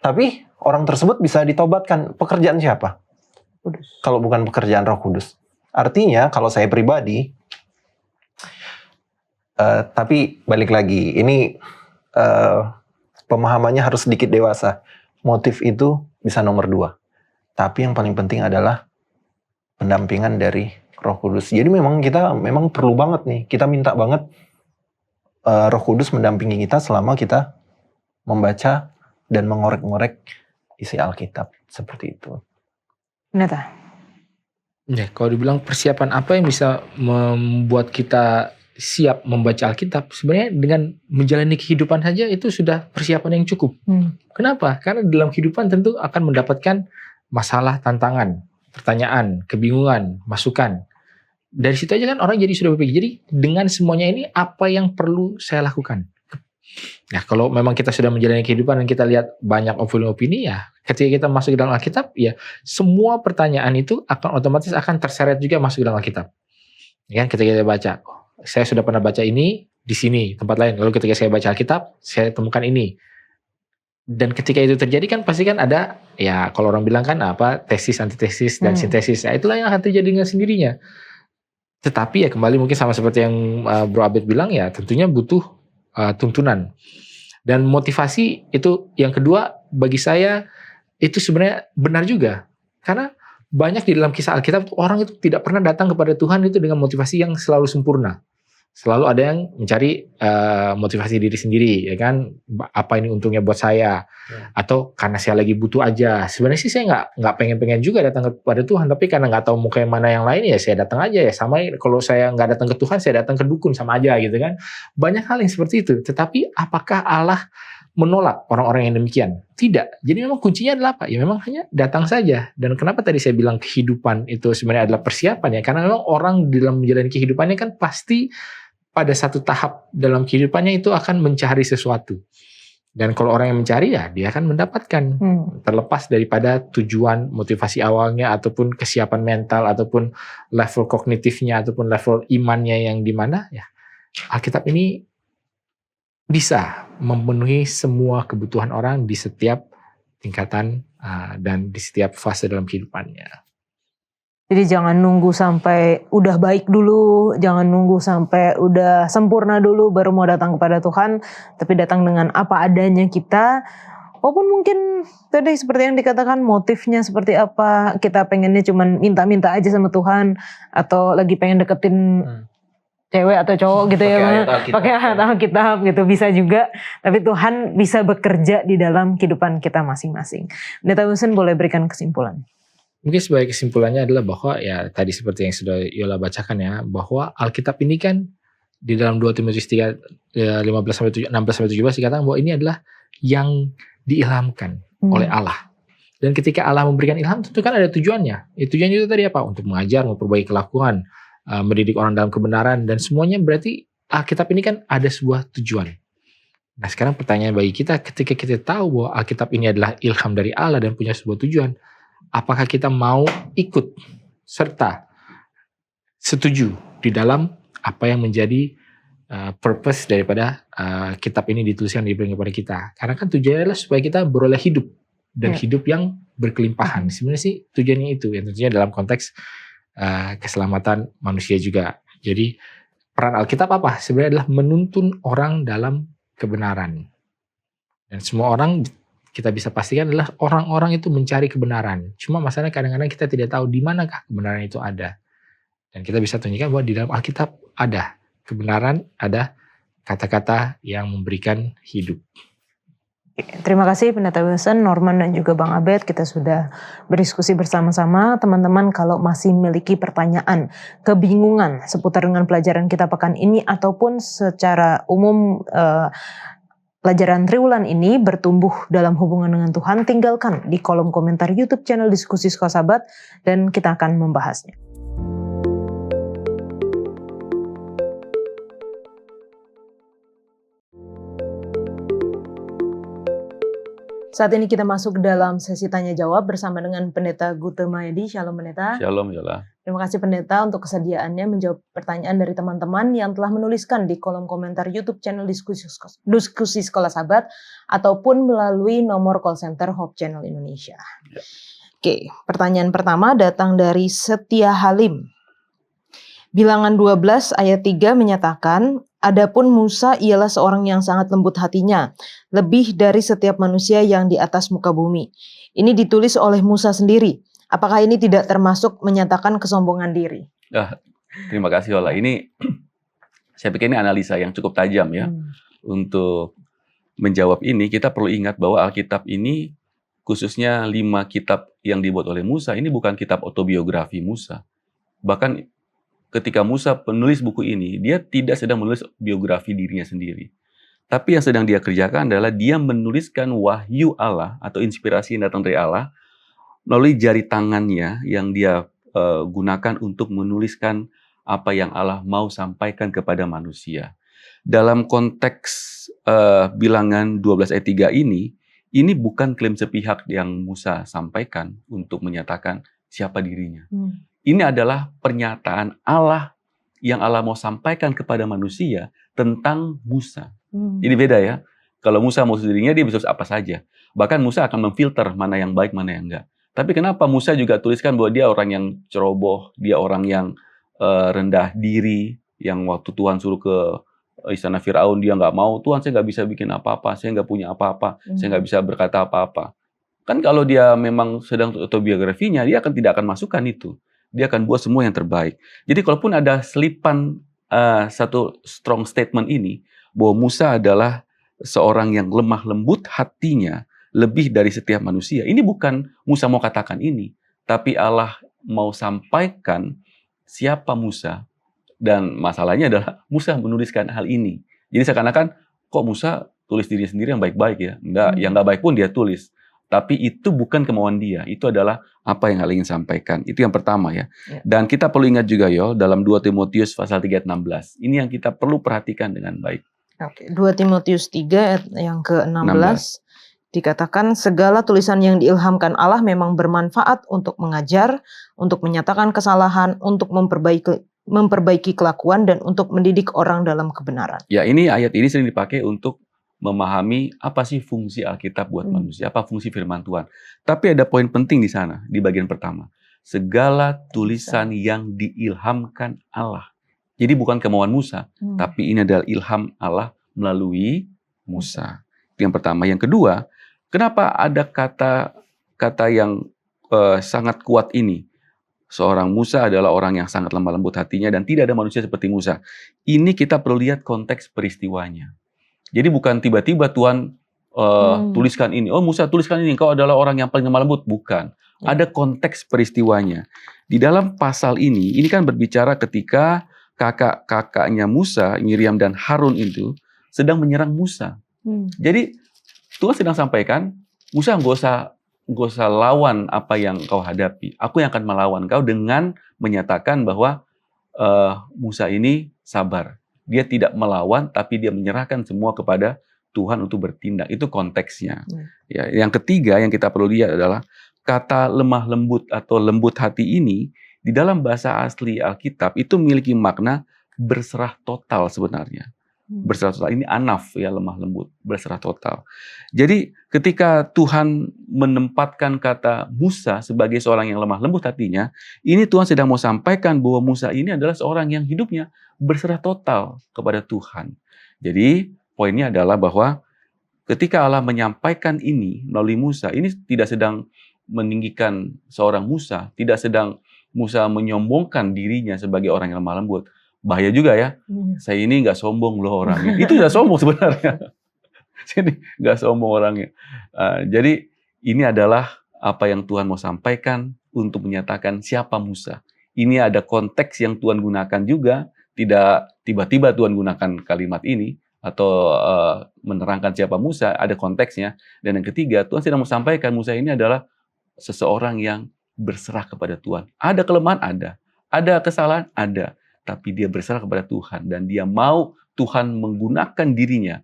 Tapi orang tersebut bisa ditobatkan. Pekerjaan siapa? Kudus. Kalau bukan pekerjaan Roh Kudus. Artinya kalau saya pribadi, tapi balik lagi, ini pemahamannya harus sedikit dewasa. Motif itu bisa nomor 2. Tapi yang paling penting adalah pendampingan dari Roh Kudus. Jadi kita perlu banget nih, kita minta banget Roh Kudus mendampingi kita selama kita membaca dan mengorek-ngorek isi Alkitab. Seperti itu. Neta. Ya, kalau dibilang persiapan apa yang bisa membuat kita siap membaca Alkitab, sebenarnya dengan menjalani kehidupan saja itu sudah persiapan yang cukup. Kenapa? Karena dalam kehidupan tentu akan mendapatkan masalah, tantangan, pertanyaan, kebingungan, masukan. Dari situ aja kan orang jadi sudah berpikir, jadi dengan semuanya ini apa yang perlu saya lakukan? Nah, kalau memang kita sudah menjalani kehidupan dan kita lihat banyak opini, ya ketika kita masuk ke dalam Alkitab, ya semua pertanyaan itu akan otomatis akan terseret juga masuk ke dalam Alkitab. Ya kan, ketika kita baca, saya sudah pernah baca ini di sini, tempat lain. Lalu ketika saya baca Alkitab, saya temukan ini. Dan ketika itu terjadi kan pasti kan ada, ya kalau orang bilang kan tesis, antitesis, dan sintesis. Nah, itulah yang akan terjadi dengan sendirinya. Tetapi ya kembali mungkin sama seperti yang Bro Abed bilang, ya tentunya butuh tuntunan. Dan motivasi itu yang kedua bagi saya itu sebenarnya benar juga. Karena banyak di dalam kisah Alkitab orang itu tidak pernah datang kepada Tuhan itu dengan motivasi yang selalu sempurna. Selalu ada yang mencari motivasi diri sendiri, ya kan? Apa ini untungnya buat saya? Atau karena saya lagi butuh aja. Sebenarnya sih saya nggak pengen juga datang kepada Tuhan, tapi karena nggak tahu muka yang mana yang lain, ya saya datang aja ya. Sama kalau saya nggak datang ke Tuhan, saya datang ke dukun sama aja gitu kan? Banyak hal yang seperti itu. Tetapi apakah Allah menolak orang-orang yang demikian? Tidak. Jadi memang kuncinya adalah apa? Ya memang hanya datang saja. Dan kenapa tadi saya bilang kehidupan itu sebenarnya adalah persiapan ya? Karena memang orang dalam menjalani kehidupannya kan pasti pada satu tahap dalam kehidupannya itu akan mencari sesuatu. Dan kalau orang yang mencari, ya dia akan mendapatkan. Terlepas daripada tujuan, motivasi awalnya, ataupun kesiapan mental, ataupun level kognitifnya, ataupun level imannya yang dimana, ya Alkitab ini bisa memenuhi semua kebutuhan orang di setiap tingkatan dan di setiap fase dalam kehidupannya. Jadi jangan nunggu sampai udah baik dulu, jangan nunggu sampai udah sempurna dulu baru mau datang kepada Tuhan, tapi datang dengan apa adanya kita. Walaupun mungkin tadi seperti yang dikatakan motifnya seperti apa, kita pengennya cuman minta-minta aja sama Tuhan, atau lagi pengen deketin cewek atau cowok gitu ya, pakai ayat Alkitab gitu, bisa juga. Tapi Tuhan bisa bekerja di dalam kehidupan kita masing-masing. Pendeta Wilson boleh berikan kesimpulan. Mungkin sebagai kesimpulannya adalah bahwa ya tadi seperti yang sudah Yola bacakan ya, bahwa Alkitab ini kan di dalam 2 Timotius 3 16-17 dikatakan bahwa ini adalah yang diilhamkan oleh Allah. Dan ketika Allah memberikan ilham tentu kan ada tujuannya. Tujuannya itu tadi apa? Untuk mengajar, memperbaiki kelakuan, mendidik orang dalam kebenaran, dan semuanya berarti Alkitab ini kan ada sebuah tujuan. Nah sekarang pertanyaan bagi kita, ketika kita tahu bahwa Alkitab ini adalah ilham dari Allah dan punya sebuah tujuan, apakah kita mau ikut serta setuju di dalam apa yang menjadi purpose daripada kitab ini dituliskan diberikan kepada kita? Karena kan tujuannya adalah supaya kita beroleh hidup dan hidup yang berkelimpahan. Sebenarnya sih tujuannya itu, yang tentunya dalam konteks keselamatan manusia juga. Jadi peran Alkitab apa? Sebenarnya adalah menuntun orang dalam kebenaran. Dan semua orang kita bisa pastikan adalah orang-orang itu mencari kebenaran. Cuma masalahnya kadang-kadang kita tidak tahu di manakah kebenaran itu ada. Dan kita bisa tunjukkan bahwa di dalam Alkitab ada kebenaran, ada kata-kata yang memberikan hidup. Terima kasih Pendeta Wilson, Norman dan juga Bang Abed. Kita sudah berdiskusi bersama-sama. Teman-teman kalau masih memiliki pertanyaan, kebingungan seputar dengan pelajaran kita pekan ini ataupun secara umum pelajaran triwulan ini bertumbuh dalam hubungan dengan Tuhan, tinggalkan di kolom komentar YouTube channel Diskusi Sekolah Sahabat dan kita akan membahasnya. Saat ini kita masuk dalam sesi tanya jawab bersama dengan Pendeta Gute Mayadi. Shalom Pendeta. Shalom, Yola. Terima kasih Pendeta untuk kesediaannya menjawab pertanyaan dari teman-teman yang telah menuliskan di kolom komentar YouTube channel Diskusi Sekolah Sahabat ataupun melalui nomor call center Hope Channel Indonesia. Ya. Oke, pertanyaan pertama datang dari Setia Halim. Bilangan 12 ayat 3 menyatakan, adapun Musa ialah seorang yang sangat lembut hatinya, lebih dari setiap manusia yang di atas muka bumi. Ini ditulis oleh Musa sendiri. Apakah ini tidak termasuk menyatakan kesombongan diri? Terima kasih Yola. Ini saya pikir ini analisa yang cukup tajam ya. Untuk menjawab ini kita perlu ingat bahwa Alkitab ini khususnya 5 kitab yang dibuat oleh Musa ini bukan kitab autobiografi Musa. Bahkan ketika Musa penulis buku ini, dia tidak sedang menulis biografi dirinya sendiri. Tapi yang sedang dia kerjakan adalah dia menuliskan wahyu Allah atau inspirasi yang datang dari Allah melalui jari tangannya yang dia gunakan untuk menuliskan apa yang Allah mau sampaikan kepada manusia. Dalam konteks bilangan 12 ayat 3 ini bukan klaim sepihak yang Musa sampaikan untuk menyatakan siapa dirinya. Ini adalah pernyataan Allah yang Allah mau sampaikan kepada manusia tentang Musa. Jadi beda ya. Kalau Musa mau dirinya, dia bisa apa saja. Bahkan Musa akan memfilter mana yang baik, mana yang enggak. Tapi kenapa Musa juga tuliskan bahwa dia orang yang ceroboh, dia orang yang rendah diri, yang waktu Tuhan suruh ke istana Firaun, dia nggak mau, Tuhan saya nggak bisa bikin apa-apa, saya nggak punya apa-apa, saya nggak bisa berkata apa-apa. Kan kalau dia memang sedang autobiografinya, dia tidak akan masukkan itu. Dia akan buat semua yang terbaik. Jadi kalaupun ada selipan satu strong statement ini, bahwa Musa adalah seorang yang lemah lembut hatinya lebih dari setiap manusia. Ini bukan Musa mau katakan ini, tapi Allah mau sampaikan siapa Musa. Dan masalahnya adalah Musa menuliskan hal ini. Jadi seakan-akan kok Musa tulis diri sendiri yang baik-baik ya? Enggak, yang nggak baik pun dia tulis. Tapi itu bukan kemauan dia, itu adalah apa yang Allah ingin sampaikan. Itu yang pertama ya. Dan kita perlu ingat juga dalam 2 Timotius pasal 3 ayat 16. Ini yang kita perlu perhatikan dengan baik. Oke, 2 Timotius 3 ayat yang ke-16 dikatakan segala tulisan yang diilhamkan Allah memang bermanfaat untuk mengajar, untuk menyatakan kesalahan, untuk memperbaiki kelakuan dan untuk mendidik orang dalam kebenaran. Ya, ini ayat ini sering dipakai untuk memahami apa sih fungsi Alkitab buat manusia, apa fungsi firman Tuhan. Tapi ada poin penting di sana, di bagian pertama. Segala tulisan yang diilhamkan Allah. Jadi bukan kemauan Musa, tapi ini adalah ilham Allah melalui Musa. Itu yang pertama. Yang kedua, kenapa ada kata yang sangat kuat ini? Seorang Musa adalah orang yang sangat lemah lembut hatinya dan tidak ada manusia seperti Musa. Ini kita perlu lihat konteks peristiwanya. Jadi bukan tiba-tiba Tuhan tuliskan ini. Oh Musa tuliskan ini, kau adalah orang yang paling lemah lembut. Bukan. Ada konteks peristiwanya. Di dalam pasal ini kan berbicara ketika kakak-kakaknya Musa, Miriam dan Harun itu sedang menyerang Musa. Jadi Tuhan sedang sampaikan, Musa nggak usah lawan apa yang kau hadapi. Aku yang akan melawan kau dengan menyatakan bahwa Musa ini sabar. Dia tidak melawan, tapi dia menyerahkan semua kepada Tuhan untuk bertindak. Itu konteksnya. Ya, yang ketiga yang kita perlu lihat adalah kata lemah lembut atau lembut hati ini di dalam bahasa asli Alkitab itu memiliki makna berserah total sebenarnya. Berserah total ini anaf ya, lemah lembut, berserah total. Jadi ketika Tuhan menempatkan kata Musa sebagai seorang yang lemah lembut hatinya, ini Tuhan sedang mau sampaikan bahwa Musa ini adalah seorang yang hidupnya berserah total kepada Tuhan. Jadi poinnya adalah bahwa ketika Allah menyampaikan ini melalui Musa, ini tidak sedang meninggikan seorang Musa, tidak sedang Musa menyombongkan dirinya sebagai orang yang lemah lembut. bahaya juga ya. Saya ini nggak sombong loh orangnya. Itu udah sombong sebenarnya. Saya ini nggak sombong orangnya. Jadi ini adalah apa yang Tuhan mau sampaikan untuk menyatakan siapa Musa. Ini ada konteks yang Tuhan gunakan juga. Tidak tiba-tiba Tuhan gunakan kalimat ini atau menerangkan siapa Musa, ada konteksnya. Dan yang ketiga, Tuhan sedang mau sampaikan Musa ini adalah seseorang yang berserah kepada Tuhan. Ada kelemahan? Ada kesalahan? Ada. Tapi dia berserah kepada Tuhan dan dia mau Tuhan menggunakan dirinya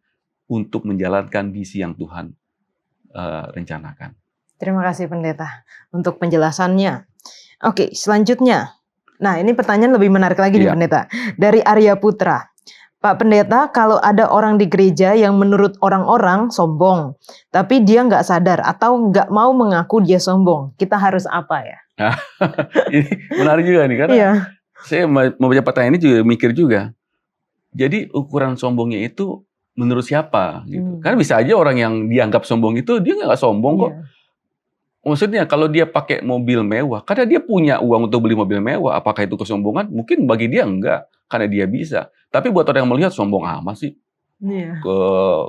untuk menjalankan misi yang Tuhan rencanakan. Terima kasih Pendeta untuk penjelasannya. Oke, selanjutnya. Nah, ini pertanyaan lebih menarik lagi nih Pendeta. Dari Arya Putra. Pak Pendeta, kalau ada orang di gereja yang menurut orang-orang sombong, tapi dia nggak sadar atau nggak mau mengaku dia sombong, kita harus apa ya? Ini menarik juga nih, karena saya membaca pertanyaan ini juga mikir juga. Jadi ukuran sombongnya itu menurut siapa? Gitu. Karena bisa aja orang yang dianggap sombong itu, dia nggak sombong kok. Maksudnya kalau dia pakai mobil mewah, karena dia punya uang untuk beli mobil mewah, apakah itu kesombongan? Mungkin bagi dia enggak, karena dia bisa. Tapi buat orang yang melihat sombong amat sih. Ke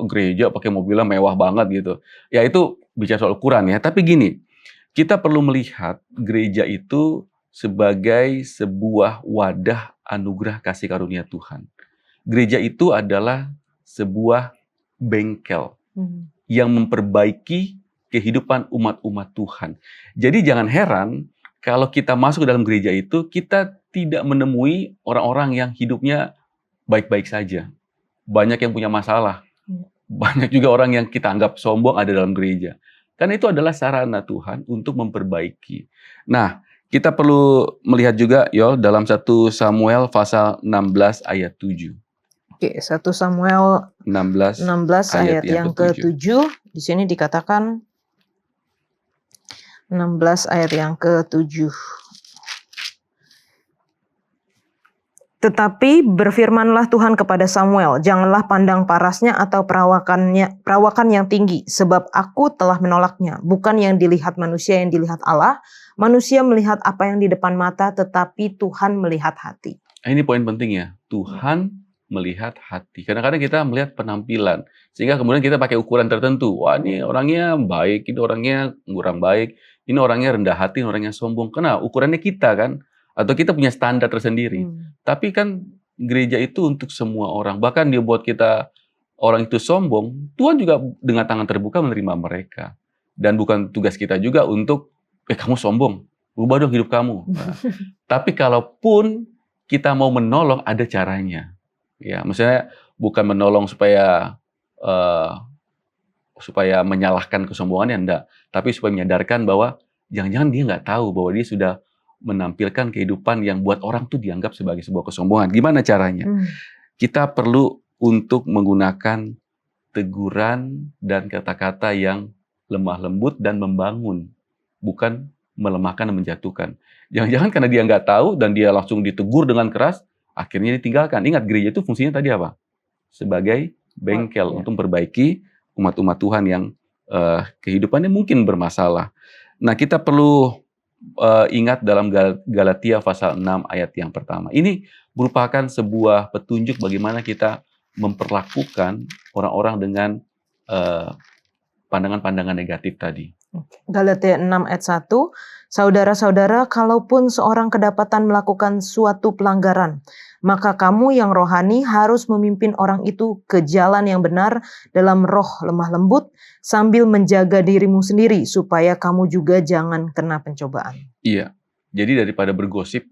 gereja pakai mobilnya mewah banget gitu. Ya itu bicara soal ukuran ya. Tapi gini, kita perlu melihat gereja itu sebagai sebuah wadah anugerah kasih karunia Tuhan. Gereja itu adalah sebuah bengkel yang memperbaiki kehidupan umat-umat Tuhan. Jadi jangan heran kalau kita masuk ke dalam gereja itu, kita tidak menemui orang-orang yang hidupnya baik-baik saja. Banyak yang punya masalah. Banyak juga orang yang kita anggap sombong ada dalam gereja. Karena itu adalah sarana Tuhan untuk memperbaiki. Nah, kita perlu melihat juga Yol dalam 1 Samuel pasal 16 ayat 7. Oke, 1 Samuel 16 ayat yang ke-7. Di sini dikatakan 16 ayat yang ke-7. Tetapi berfirmanlah Tuhan kepada Samuel, janganlah pandang parasnya atau perawakan yang tinggi, sebab aku telah menolaknya. Bukan yang dilihat manusia, yang dilihat Allah. Manusia melihat apa yang di depan mata, tetapi Tuhan melihat hati. Ini poin penting ya, Tuhan melihat hati. Kadang-kadang kita melihat penampilan, sehingga kemudian kita pakai ukuran tertentu. Wah, ini orangnya baik, ini orangnya kurang baik, ini orangnya rendah hati, ini orangnya sombong. Karena ukurannya kita kan, atau kita punya standar tersendiri. Tapi kan gereja itu untuk semua orang. Bahkan dia buat kita orang itu sombong, Tuhan juga dengan tangan terbuka menerima mereka. Dan bukan tugas kita juga untuk, kamu sombong, ubah dong hidup kamu. Nah, tapi kalaupun kita mau menolong, ada caranya. Ya, maksudnya bukan menolong supaya menyalahkan kesombongannya, enggak. Tapi supaya menyadarkan bahwa jangan-jangan dia nggak tahu bahwa dia sudah menampilkan kehidupan yang buat orang tuh dianggap sebagai sebuah kesombongan. Gimana caranya? Kita perlu untuk menggunakan teguran dan kata-kata yang lemah lembut dan membangun, bukan melemahkan dan menjatuhkan. Jangan-jangan karena dia nggak tahu dan dia langsung ditegur dengan keras, akhirnya ditinggalkan. Ingat, gereja itu fungsinya tadi apa? Sebagai bengkel untuk memperbaiki umat-umat Tuhan yang kehidupannya mungkin bermasalah. Nah, kita perlu ingat dalam Galatia pasal 6 ayat yang pertama. Ini merupakan sebuah petunjuk bagaimana kita memperlakukan orang-orang dengan pandangan-pandangan negatif tadi. Galatia 6 ayat 1, saudara-saudara, kalaupun seorang kedapatan melakukan suatu pelanggaran, maka kamu yang rohani harus memimpin orang itu ke jalan yang benar dalam roh lemah lembut, sambil menjaga dirimu sendiri, supaya kamu juga jangan kena pencobaan. Iya, jadi daripada bergosip,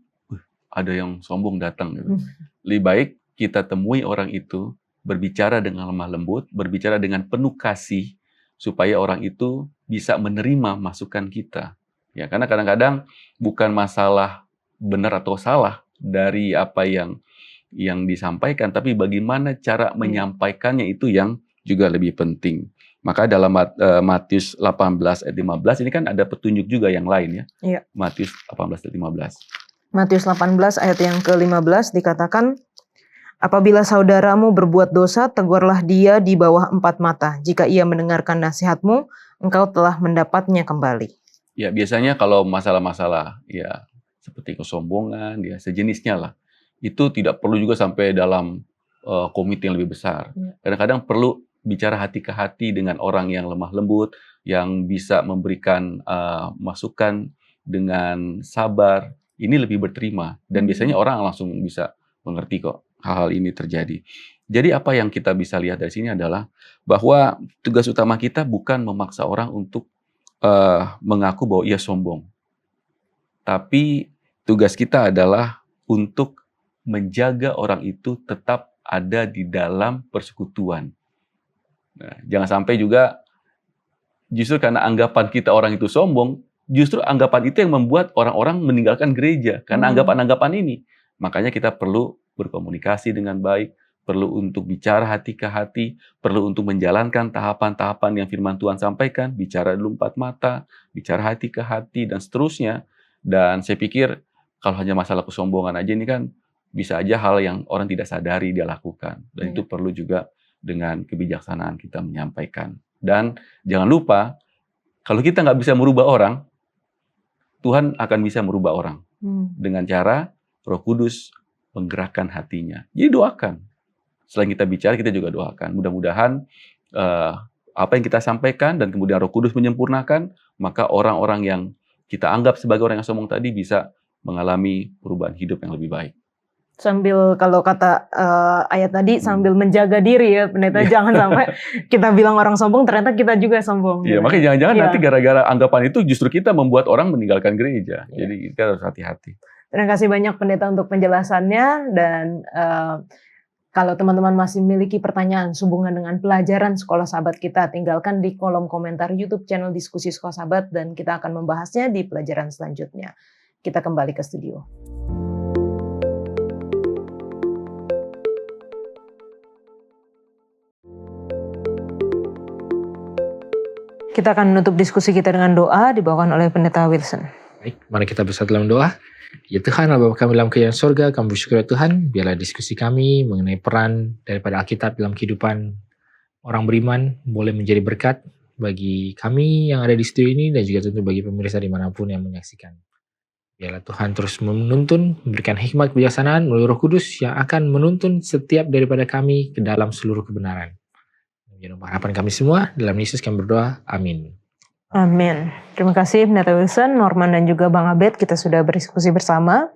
ada yang sombong datang. Gitu. Lebih baik kita temui orang itu, berbicara dengan lemah lembut, berbicara dengan penuh kasih, supaya orang itu bisa menerima masukan kita. Ya, karena kadang-kadang bukan masalah benar atau salah dari apa yang disampaikan, tapi bagaimana cara menyampaikannya itu yang juga lebih penting. Maka dalam Matius 18 ayat 15 ini kan ada petunjuk juga yang lain ya. Iya. Matius 18 ayat 15. Matius 18 ayat yang ke-15 dikatakan, apabila saudaramu berbuat dosa, tegurlah dia di bawah 4 mata. Jika ia mendengarkan nasihatmu, engkau telah mendapatnya kembali. Ya, biasanya kalau masalah-masalah ya seperti kesombongan, ya sejenisnya lah. Itu tidak perlu juga sampai dalam komite yang lebih besar. Kadang-kadang perlu bicara hati ke hati dengan orang yang lemah lembut, yang bisa memberikan masukan dengan sabar. Ini lebih berterima, dan biasanya orang langsung bisa mengerti kok hal-hal ini terjadi. Jadi apa yang kita bisa lihat dari sini adalah bahwa tugas utama kita bukan memaksa orang untuk mengaku bahwa ia sombong. Tapi tugas kita adalah untuk menjaga orang itu tetap ada di dalam persekutuan. Nah, jangan sampai juga justru karena anggapan kita orang itu sombong, justru anggapan itu yang membuat orang-orang meninggalkan gereja. Karena anggapan-anggapan ini. Makanya kita perlu berkomunikasi dengan baik, perlu untuk bicara hati ke hati, perlu untuk menjalankan tahapan-tahapan yang firman Tuhan sampaikan, bicara dulu 4 mata, bicara hati ke hati, dan seterusnya. Dan saya pikir kalau hanya masalah kesombongan aja ini kan bisa aja hal yang orang tidak sadari dia lakukan. Dan itu perlu juga dengan kebijaksanaan kita menyampaikan. Dan jangan lupa, kalau kita nggak bisa merubah orang, Tuhan akan bisa merubah orang. Dengan cara Roh Kudus menggerakkan hatinya. Jadi doakan. Selain kita bicara, kita juga doakan. Mudah-mudahan apa yang kita sampaikan dan kemudian Roh Kudus menyempurnakan, maka orang-orang yang kita anggap sebagai orang yang sombong tadi bisa mengalami perubahan hidup yang lebih baik. Sambil kalau kata ayat tadi sambil menjaga diri ya pendeta, jangan sampai kita bilang orang sombong ternyata kita juga sombong. Iya, makanya jangan-jangan nanti gara-gara anggapan itu justru kita membuat orang meninggalkan gereja. Jadi kita harus hati-hati. Terima kasih banyak pendeta untuk penjelasannya, dan kalau teman-teman masih memiliki pertanyaan sehubungan dengan pelajaran Sekolah Sahabat kita, tinggalkan di kolom komentar YouTube channel Diskusi Sekolah Sahabat dan kita akan membahasnya di pelajaran selanjutnya. Kita kembali ke studio. Kita akan menutup diskusi kita dengan doa dibawakan oleh Pendeta Wilson. Baik, mari kita bersatu dalam doa. Ya Tuhan, Bapa kami dalam kerajaan sorga, kami bersyukur ya Tuhan, biarlah diskusi kami mengenai peran daripada Alkitab dalam kehidupan orang beriman boleh menjadi berkat bagi kami yang ada di studio ini dan juga tentu bagi pemirsa dimanapun yang menyaksikan. Biarlah Tuhan terus menuntun, memberikan hikmat kebijaksanaan melalui Roh Kudus yang akan menuntun setiap daripada kami ke dalam seluruh kebenaran. Menjadi harapan kami semua, dalam Yesus kami berdoa, amin. Amin. Terima kasih Pendeta Wilson, Norman dan juga Bang Abed, kita sudah berdiskusi bersama.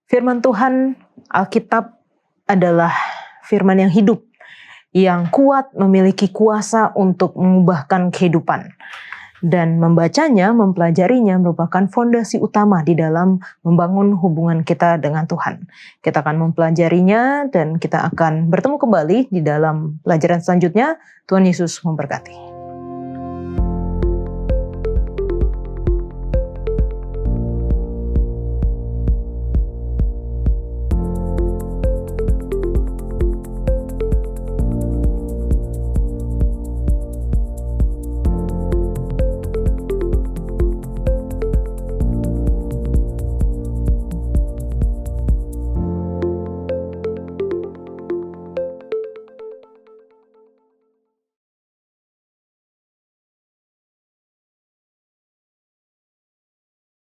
Firman Tuhan, Alkitab adalah firman yang hidup, yang kuat, memiliki kuasa untuk mengubahkan kehidupan. Dan membacanya, mempelajarinya merupakan fondasi utama di dalam membangun hubungan kita dengan Tuhan. Kita akan mempelajarinya dan kita akan bertemu kembali di dalam pelajaran selanjutnya. Tuhan Yesus memberkati.